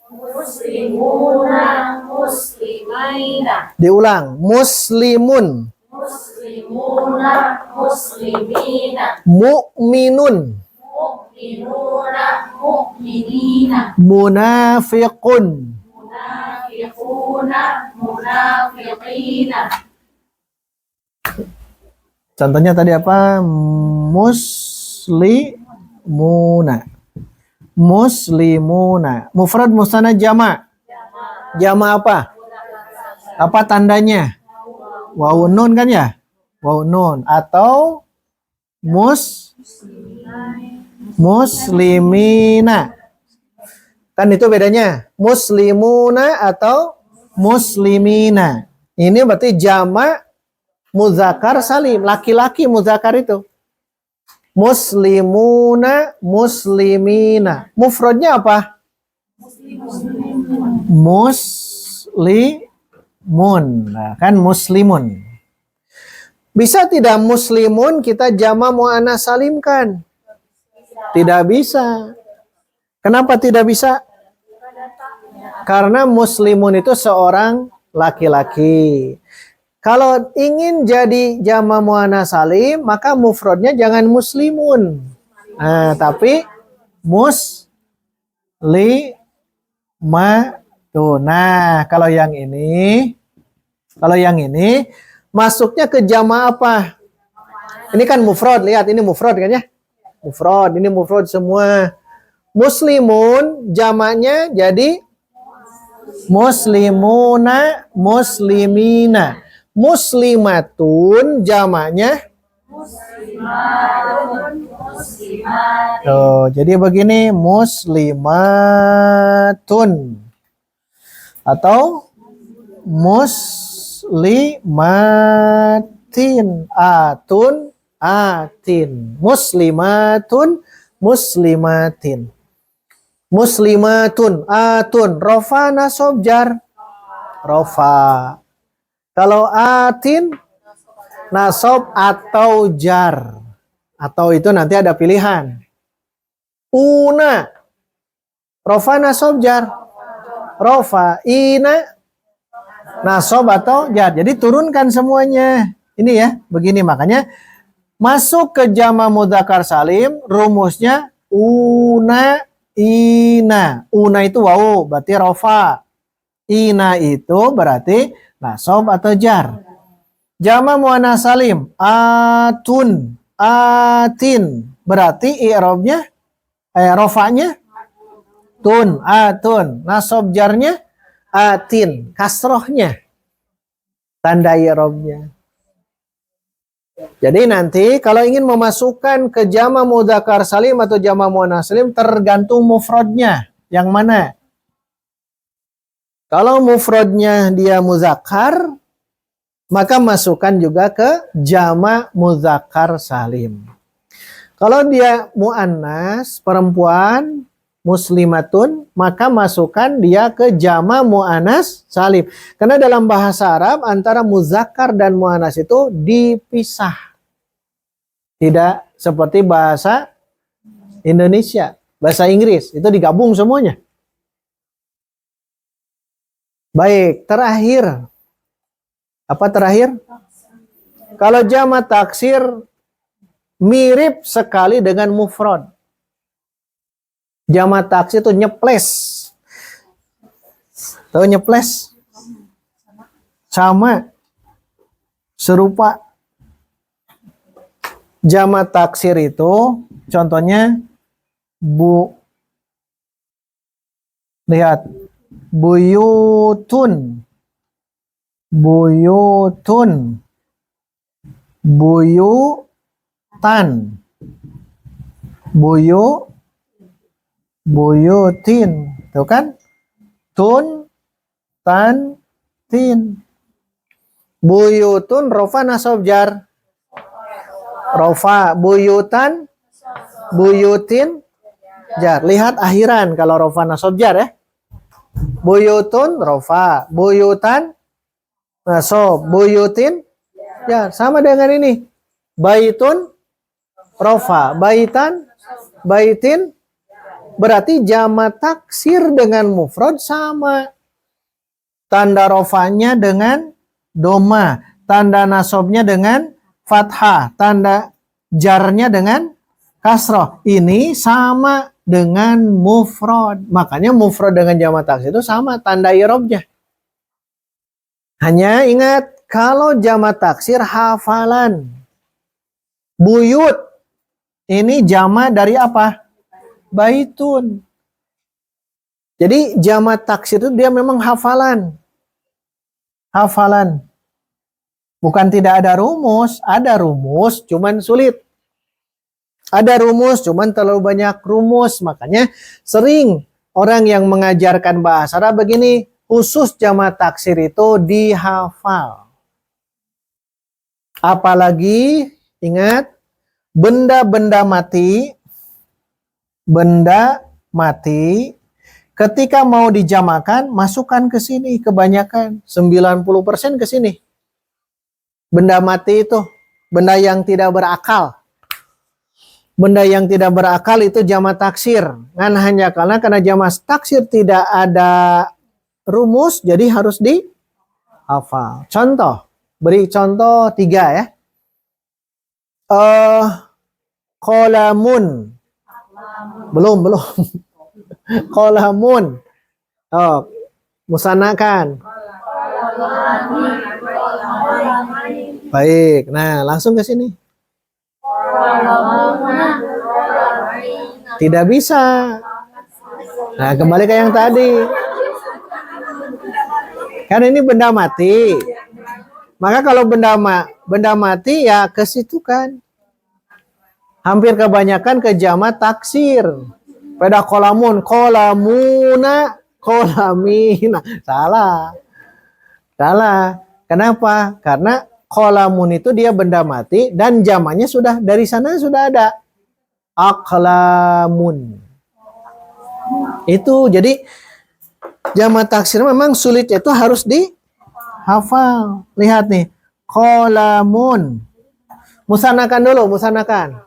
Muslimuna, muslimaina. Diulang, muslimun. Muslimuna, muslimina. Mu'minun. Mu'minuna, mu'minina. Munafiqun. Munafiquna, munafiqina. Contohnya tadi apa? Muslimuna. Muslimuna. Mufrad musanna jama'. Jama' apa? Apa tandanya? Wawu nun kan ya? Wawu nun atau muslimina. Kan itu bedanya. Muslimuna atau muslimina. Ini berarti jama' muzakkar salim, laki-laki muzakkar itu. Muslimuna, muslimina. Mufradnya apa? Muslimun. Nah, kan muslimun. Bisa tidak muslimun kita jama' muannas salimkan? Tidak bisa. Kenapa tidak bisa? Karena muslimun itu seorang laki-laki. Kalau ingin jadi jama' muannas salim, maka mufradnya jangan muslimun. Nah, tapi muslimatun. Nah, kalau yang ini masuknya ke jama' apa? Ini kan mufrad, lihat ini mufrad kan ya? Mufrad, ini mufrad semua. Muslimun jamaknya jadi muslimuna, muslimina. Muslimatun jamaknya tuh, jadi begini muslimatun atau muslimatin atin muslimatun muslimatin muslimatun atun rofa nasab jar rofa. Kalau atin nasab atau jar. Atau itu nanti ada pilihan. Una rofa nasab jar. Rofa ina nasab atau jar. Jadi turunkan semuanya. Ini ya, begini makanya masuk ke jama' mudzakkar salim rumusnya una ina. Una itu wawu berarti rofa. Ina itu berarti nasab atau jar. Jama' muannas salim atun, atin. Berarti i'rabnya rofanya tun, atun. Nasab jarnya atin, kasrohnya. Tanda i'rabnya. Jadi nanti kalau ingin memasukkan ke jama' mudzakkar salim atau jama' muannas salim tergantung mufradnya. Yang mana? Kalau mufradnya dia muzakkar, maka masukkan juga ke jama' muzakkar salim. Kalau dia muannas, perempuan, muslimatun, maka masukkan dia ke jama' muannas salim. Karena dalam bahasa Arab antara muzakkar dan muannas itu dipisah. Tidak seperti bahasa Indonesia, bahasa Inggris, itu digabung semuanya. Baik, terakhir. Apa terakhir? Kalau jama' taksir mirip sekali dengan mufrad. Jama' taksir itu nyeples. Tahu nyeples? Sama. Serupa. Jama' taksir itu contohnya lihat buyutun, buyutun, buyutan, buyutin, tuh kan? Tun, tan, tin. Buyutun rofa nasab jar. Rofa, buyutan, buyutin, jar. Lihat akhiran kalau rofa nasab jar ya. Buyutun rofa, buyutan nasab, buyutin ya sama dengan ini. Baitun rofa, baitan baitin. Berarti jamak taksir dengan mufrad sama. Tanda rofanya dengan doma, tanda nasobnya dengan fathah, tanda jarnya dengan kasroh. Ini sama dengan mufrad. Makanya mufrad dengan jamak taksir itu sama tanda i'rabnya. Hanya ingat, kalau jamak taksir hafalan. Buyut ini jamak dari apa? Baitun. Jadi jamak taksir itu dia memang hafalan. Hafalan. Bukan tidak ada rumus. Ada rumus, cuman sulit. Ada rumus, cuman terlalu banyak rumus. Makanya sering orang yang mengajarkan bahasa Arab begini, khusus jamak taksir itu dihafal. Apalagi, ingat, benda-benda mati, benda mati, ketika mau dijamakan, masukkan ke sini kebanyakan. 90% ke sini. Benda mati itu, benda yang tidak berakal. Benda yang tidak berakal itu jamak taksir. Kan hanya karena jamak taksir tidak ada rumus, jadi harus dihafal. Contoh, beri contoh 3 ya. Qalamun. Belum. Qalamun. Oh, musanakan. Baik. Nah, langsung ke sini. Tidak bisa. Nah, kembali ke yang tadi. Kan ini benda mati. Maka kalau benda mati ya ke situ kan. Hampir kebanyakan ke jamak taksir. Pada qalamun, qalamuna, qalamina. Salah. Kenapa? Karena qalamun itu dia benda mati dan jamaknya sudah dari sana sudah ada. Aqlamun. Itu jadi jamak taksir memang sulit, itu harus dihafal. Lihat nih. Qalamun. Musanakan dulu, musanakan.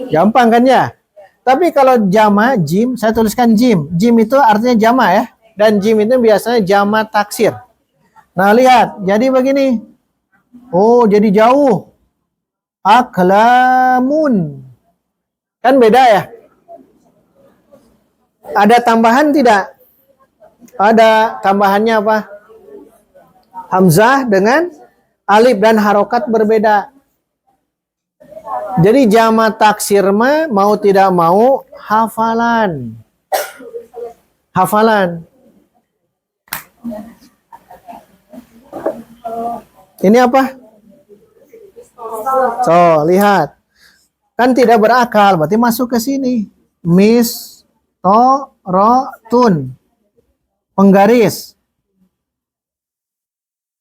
Gampang kan ya? Tapi kalau jamak jim, saya tuliskan jim. Jim itu artinya jamak ya. Dan jim itu biasanya jamak taksir. Nah, lihat. Jadi begini. Oh, jadi jauh. Aklamun. Kan beda ya? Ada tambahan tidak? Ada tambahannya apa? Hamzah dengan alif dan harokat berbeda. Jadi jamak taksir mah mau tidak mau hafalan. Hafalan. Ini apa? So, lihat. Kan tidak berakal, berarti masuk ke sini. Mistorotun. Penggaris.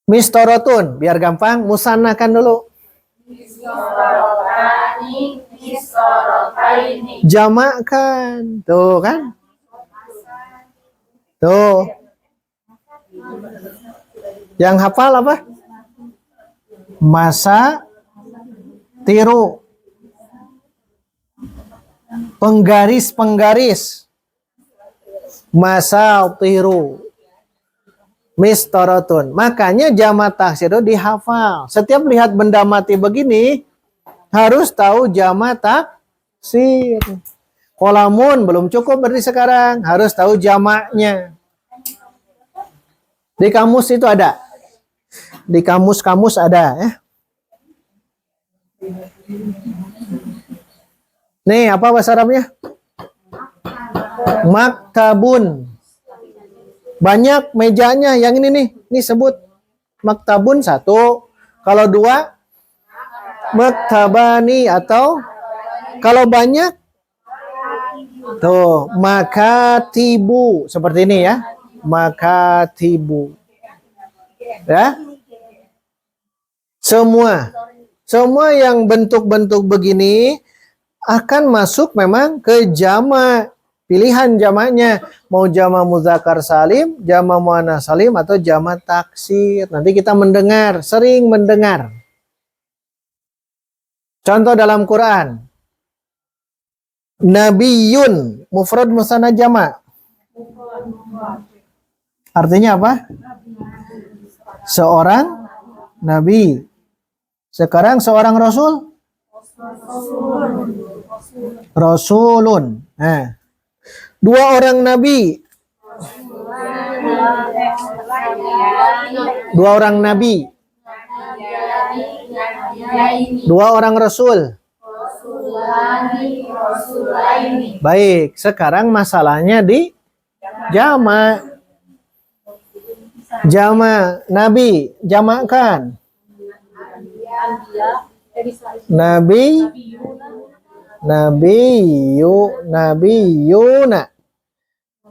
Mistorotun. Biar gampang, musanakan dulu. Jamakkan. Tuh kan? Tuh. Yang hafal apa? Masa tiru. Penggaris. Masa tiru. Mistorotun. Makanya jamak taksir itu dihafal. Setiap lihat benda mati begini, harus tahu jamak taksir. Qalamun belum cukup berarti sekarang. Harus tahu jamaknya. Di kamus itu ada. Di kamus-kamus ada ya. Nih, apa bahasa Arabnya? Maktabun. Banyak mejanya. Yang ini nih. Ini sebut maktabun 1. Kalau 2, maktabani. Atau kalau banyak, tuh, makatibu. Seperti ini ya. Makatibu. Ya. Semua yang bentuk-bentuk begini akan masuk memang ke jamak. Pilihan jamaknya mau jamak muzakkar salim, jamak muannats salim atau jamak taksir. Nanti kita mendengar, sering mendengar. Contoh dalam Quran. Nabiyun, mufrad musanna jama'. Artinya apa? Seorang nabi. Sekarang seorang rasul? Rasulun. Nah. Dua orang nabi. Dua orang nabi. Dua orang rasul. Baik, sekarang masalahnya di jama'. Jama' nabi, jamakkan. Nabi, nabiyuna,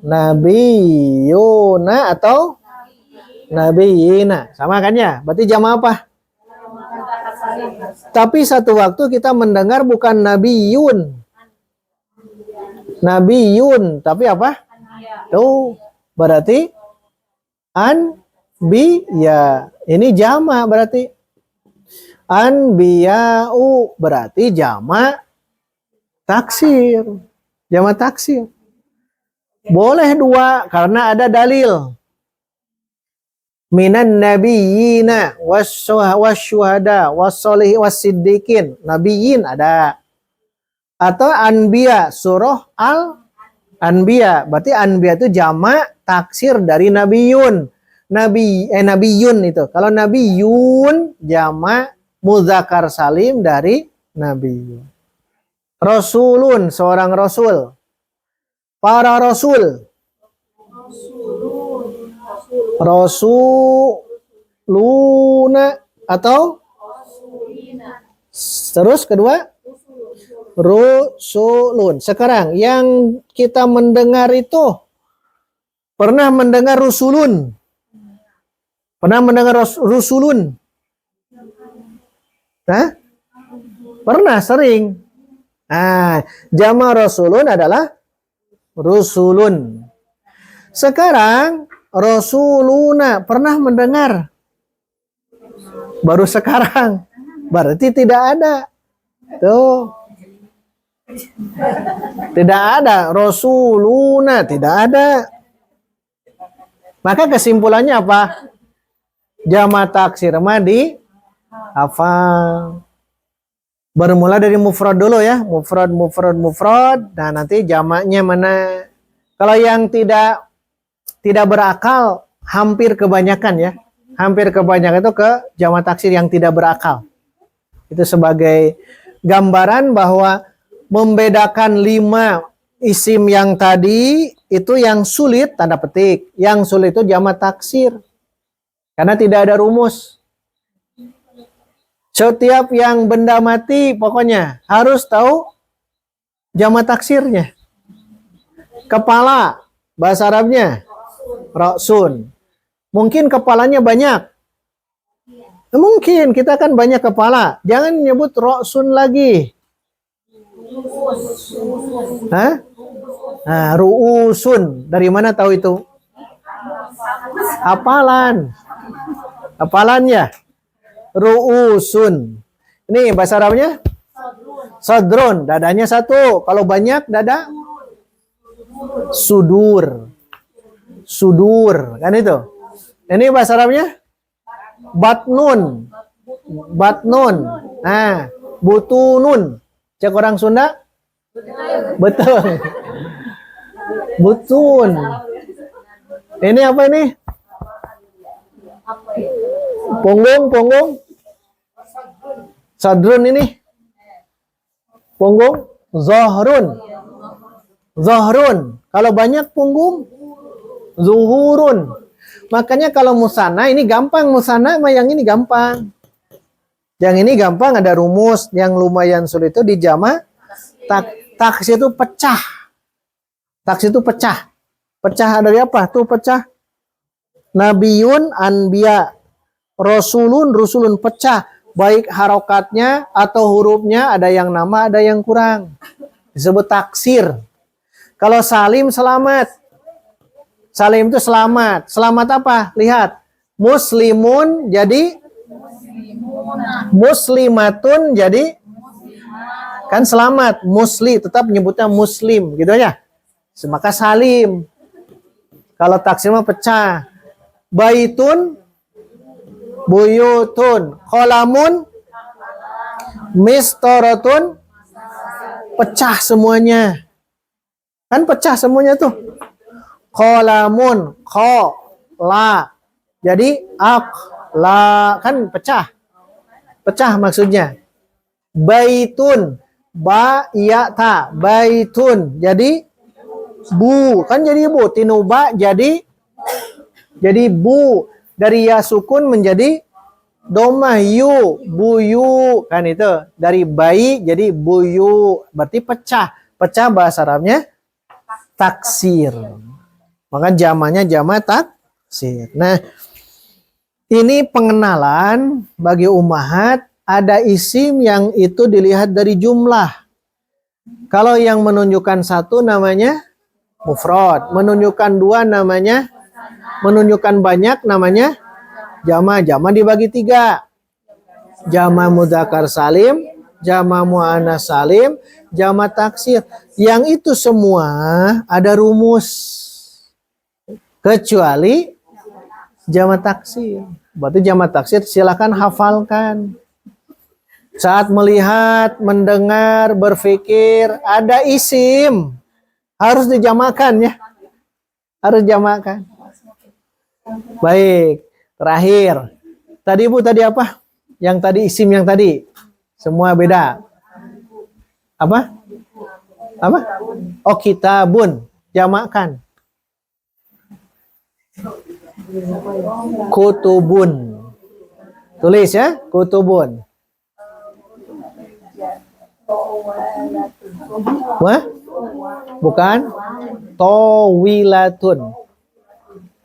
nabiyuna atau nabiyina, sama kan ya? Berarti jama' apa? Tapi satu waktu kita mendengar bukan nabiyun, nabiyun, tapi apa? Tuh, berarti anbiya. Ini jama' berarti. Anbiya'u berarti jama' taksir. Jama' taksir. Boleh dua karena ada dalil. Minan nabiyina wasyuhada wassolihin wassiddiqin. Nabiyin ada. Atau anbiya, surah al-anbiya. Berarti anbiya itu jama' taksir dari nabiyun. Nabiyun itu. Kalau nabiyun jama' muzakkar salim dari nabiyun. Rasulun, seorang rasul. Para rasul. Rasuluna atau terus kedua rusulun. Sekarang yang kita mendengar itu pernah mendengar rusulun. Pernah mendengar rusulun? Hah? Pernah, sering. Nah, jama' rasulun adalah rusulun. Sekarang rasuluna pernah mendengar? Baru sekarang. Berarti tidak ada. Tuh. Tidak ada. Rasuluna tidak ada. Maka kesimpulannya apa? Jama' taksir madi hafal. Bermula dari mufrad dulu ya. Mufrad. Nah, nanti jamaknya mana? Kalau yang tidak berakal, hampir kebanyakan ya. Hampir kebanyakan itu ke jama' taksir yang tidak berakal. Itu sebagai gambaran bahwa membedakan 5 isim yang tadi itu yang sulit, tanda petik. Yang sulit itu jama' taksir. Karena tidak ada rumus. Setiap yang benda mati pokoknya harus tahu jama' taksirnya. Kepala, bahasa Arabnya ra'sun. Mungkin kepalanya banyak. Mungkin kita kan banyak kepala. Jangan nyebut ra'sun lagi. Hah? Nah, ru'usun. Dari mana tahu itu? Hafalan. Hafalannya. Ru'usun. Ini bahasa Arabnya? Sadrun. Dadanya satu. Kalau banyak dada? Sudur. Sudur. Kan itu. Ini bahasa Arabnya? Batnun. Batnun. Nah, butunun. Cek orang Sunda? Betul. Butun. Ini apa ini? Punggung. Sadrun ini. Punggung. Zahrun. Kalau banyak punggung. Zuhurun. Makanya kalau musana ini gampang. Musana sama yang ini gampang. Yang ini gampang, ada rumus. Yang lumayan sulit itu di jama' taksir itu pecah. Taksir itu pecah. Pecah dari apa? Tuh pecah. Nabiyun, anbiya. Rasulun, rusulun, pecah. Baik harokatnya atau hurufnya, ada yang nama, ada yang kurang. Disebut taksir. Kalau salim, selamat. Salim itu selamat. Selamat apa? Lihat. Muslimun jadi muslimatun jadi Kan selamat, musli tetap menyebutnya muslim, gitu ya. Maka salim. Kalau taksir mah pecah. Baitun, buyutun, qalamun, mistoratun, pecah semuanya. Kan pecah semuanya tuh. Qalamun, ko, la. Jadi ak, la, kan pecah. Pecah maksudnya. Baitun, ba, iya, ta. Baitun, jadi bu. Kan jadi bu. Tinuba jadi bu. Dari ya sukun menjadi domah yu, buyu. Kan itu. Dari bayi jadi buyu. Berarti pecah. Pecah bahasa Arabnya taksir. Maka jamannya jama taksir. Nah, ini pengenalan bagi ummahat, ada isim yang itu dilihat dari jumlah. Kalau yang menunjukkan satu namanya mufrad, menunjukkan dua namanya, menunjukkan banyak namanya jama. Jama dibagi tiga. Jama mudzakkar salim, jama muannas salim, jama taksir. Yang itu semua ada rumus. Kecuali jama taksir. Berarti jama taksir silakan hafalkan. Saat melihat, mendengar, berpikir, ada isim. Harus dijamakan ya. Harus jamakan. Baik. Terakhir. Tadi Bu, tadi apa? Yang tadi isim yang tadi. Semua beda. Apa? Apa? Oh, kitabun. Jamakan. Kutubun. Tulis ya, kutubun. Wah? Bukan? Tawilatun.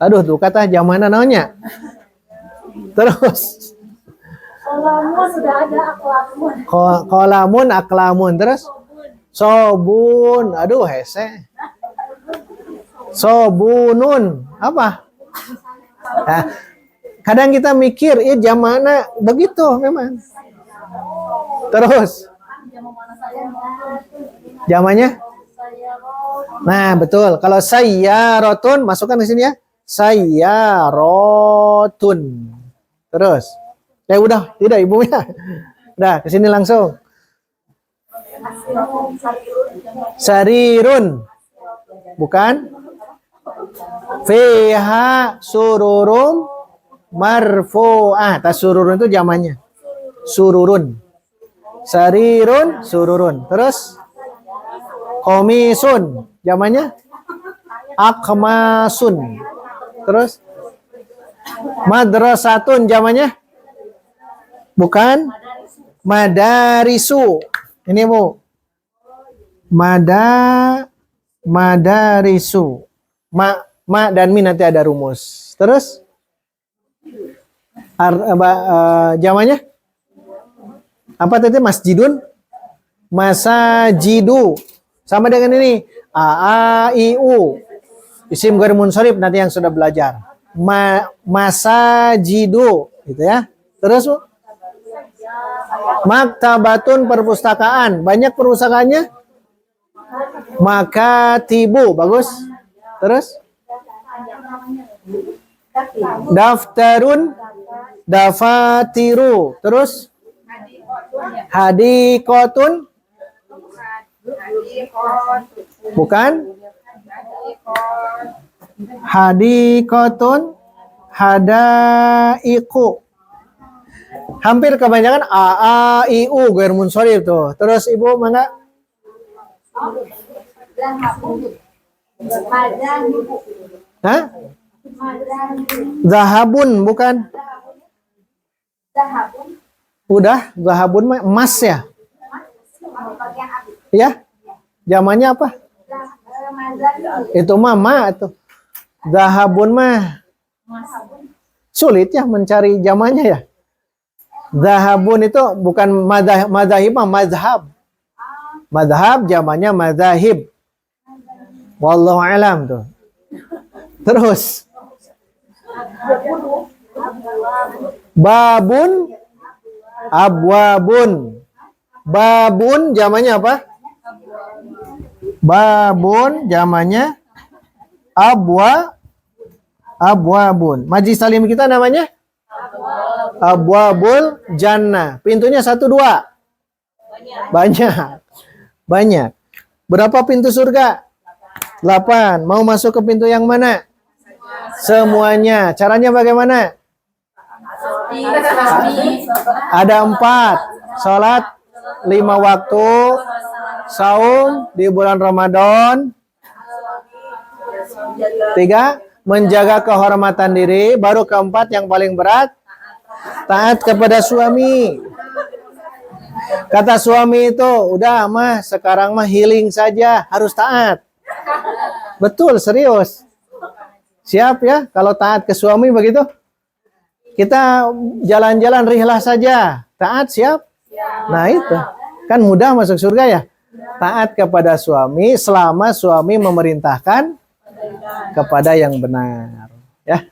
Aduh, tuh kata jamana namanya. Terus. Kolamun sudah ada aklamun. Kolamun, aklamun. Terus? Sobun. Aduh, hese. Sobunun. Apa? Nah, kadang kita mikir, jamana begitu memang. Terus. Jamannya? Nah, betul. Kalau sayyarotun, masukkan ke sini ya. Sayyarotun. Terus. Udah, tidak ibunya. Udah, ke sini langsung. Sarirun. Bukan? Fiha sururum marfu'ah. Sururun itu zamannya. Sururun. Sarirun, sururun. Terus komisun, zamannya akmasun. Terus madrasatun, zamannya bukan madarisu. Ini Bu. Madarisu. Ma dan min nanti ada rumus. Terus zamannya apa tadi? Masjidun, masajidu. Sama dengan ini. A, I, U. Isim ghair munsharif nanti yang sudah belajar. Masajidu. Gitu ya. Terus Bu. Maktabatun, perpustakaan. Banyak perpustakaannya. Makatibu. Bagus. Terus. Daftarun, dafatiru. Terus. Hadikotun. Bukan. Hadikotun. Hadaiku. Hampir kebanyakan A, I, U. Ghair munsharif tuh. Terus Ibu, mangga. Hah? Zahabun, bukan? Udah, zahabun mah emas ya? Ya? Zamannya apa? Itu mama tuh. Zahabun mah sulit ya mencari zamannya ya. Zahabun itu bukan madzahib mah mazhab. Mazhab zamannya madzahib. Wallahu alam tuh. Terus babun, abwabun. Babun jamannya apa? Babun jamannya abwabun. Majlis salim kita namanya abwabul jannah. Pintunya 1 2. Banyak. Berapa pintu surga? 8. Mau masuk ke pintu yang mana? Semuanya. Caranya bagaimana? Ada 4. Salat 5 waktu. Saum di bulan Ramadan. 3. Menjaga kehormatan diri. Baru keempat yang paling berat. Taat kepada suami. Kata suami itu, udah mah sekarang mah healing saja. Harus taat. Betul, serius. Siap ya kalau taat ke suami begitu? Kita jalan-jalan rihlah saja. Taat siap? Nah itu. Kan mudah masuk surga ya. Taat kepada suami selama suami memerintahkan kepada yang benar. Ya.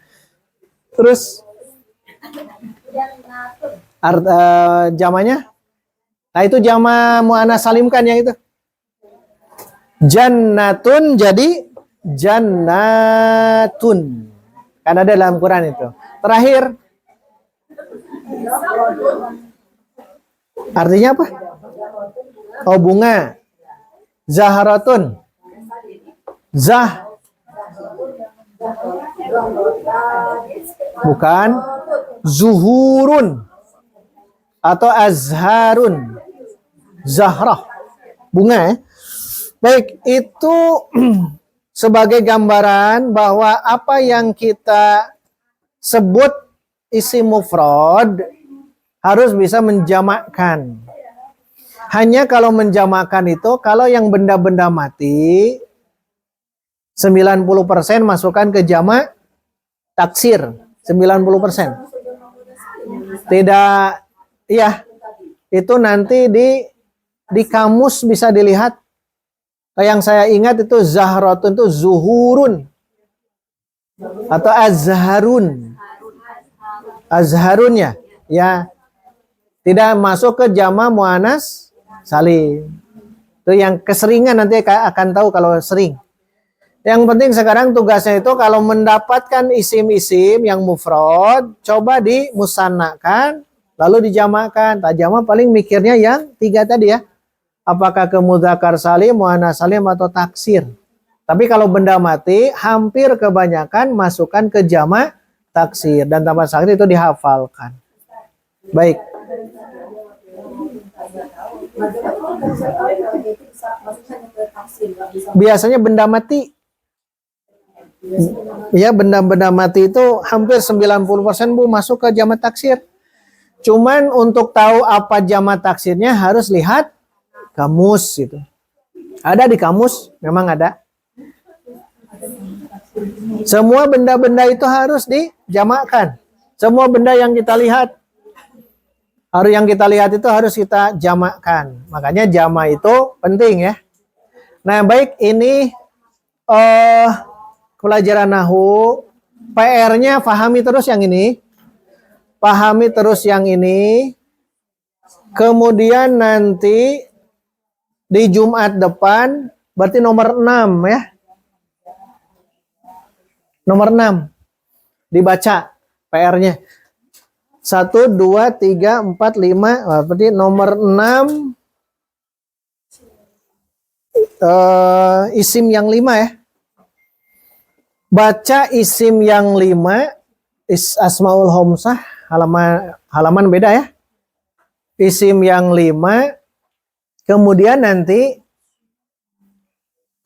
Terus jamannya? Nah itu jama mu'annas salimkan yang itu. Jannatun jadi jannatun. Kan ada dalam Quran itu. Terakhir. Artinya apa? Oh bunga. Zaharatun. Bukan. Zuhurun. Atau azharun. Zahrah. Bunga ya. Baik, itu sebagai gambaran bahwa apa yang kita sebut isim mufrad harus bisa menjamakkan. Hanya kalau menjamakkan itu, kalau yang benda-benda mati, 90% masukkan ke jamak taksir. 90%. Tidak, iya. Itu nanti di kamus bisa dilihat. Yang saya ingat itu zahratun itu zuhurun. Atau azharun. Azharun ya. Ya. Tidak masuk ke jama mu'annas salim. Itu yang keseringan nanti akan tahu kalau sering. Yang penting sekarang tugasnya itu kalau mendapatkan isim-isim yang mufrad, coba dimusannakan, lalu dijamakkan. Tajamah paling mikirnya yang 3 tadi ya. Apakah ke mudzakkar salim, mu'annas salim atau taksir. Tapi kalau benda mati, hampir kebanyakan masukkan ke jamak taksir. Dan tambah sakit itu dihafalkan. Baik. Biasanya benda mati. Ya, benda-benda mati itu hampir 90% Bu masuk ke jamak taksir. Cuman untuk tahu apa jamak taksirnya harus lihat kamus itu. Ada di kamus, memang ada. Semua benda-benda itu harus dijamakkan. Semua benda yang kita lihat, itu harus kita jamakkan. Makanya jamak itu penting ya. Nah, baik ini pelajaran nahwu. PR-nya pahami terus yang ini. Pahami terus yang ini. Kemudian nanti di Jumat depan, berarti nomor 6 ya. Nomor 6. Dibaca PR-nya. 1, 2, 3, 4, 5. Berarti nomor 6. Isim yang 5 ya. Baca isim yang 5. Asmaul Homsah. Halaman beda ya. Isim yang 5. Kemudian nanti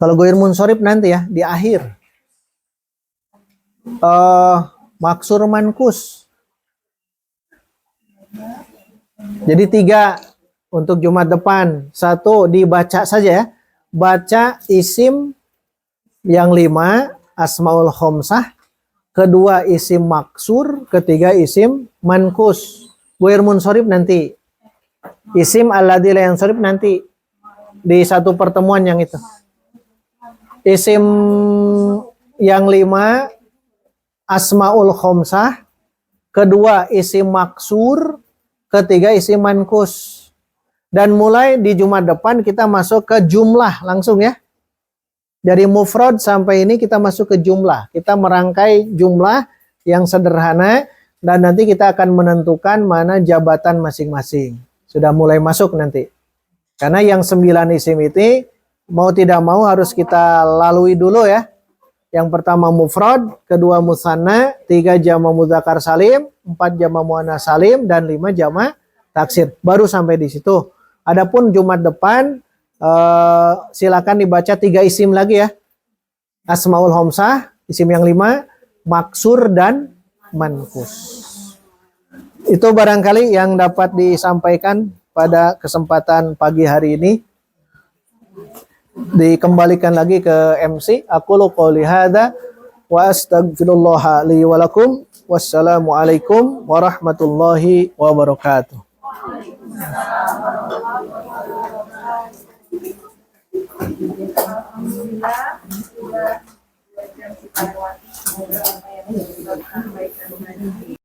kalau goir munsorib nanti ya di akhir maksur mankus. Jadi 3 untuk Jumat depan. 1 dibaca saja ya. Baca isim yang 5 asmaul khomsah. Kedua isim maksur. Ketiga isim mankus. Goir munsorib nanti. Isim alladzi la yansorib nanti di satu pertemuan yang itu. Isim yang 5 asmaul khomsah, kedua isim maksur, ketiga isim mankus. Dan mulai di Jumat depan kita masuk ke jumlah langsung ya. Dari mufrad sampai ini kita masuk ke jumlah. Kita merangkai jumlah yang sederhana dan nanti kita akan menentukan mana jabatan masing-masing. Sudah mulai masuk nanti. Karena yang 9 isim itu mau tidak mau harus kita lalui dulu ya. Yang pertama mufrad, kedua musanna, 3 jamak mudzakkar salim, 4 jamak muannats salim, dan 5 jamak taksir. Baru sampai di situ. Adapun Jumat depan silakan dibaca 3 isim lagi ya. Asmaul Homsah, isim yang 5, maksur dan mankus. Itu barangkali yang dapat disampaikan pada kesempatan pagi hari ini. Dikembalikan lagi ke MC. Aku qouli hadza wa astaghfirullah li wa lakum. Wassalamualaikum warahmatullahi wabarakatuh. Alhamdulillah sudah 2 jam kita lewati. Semoga apa yang sudah disampaikan tadi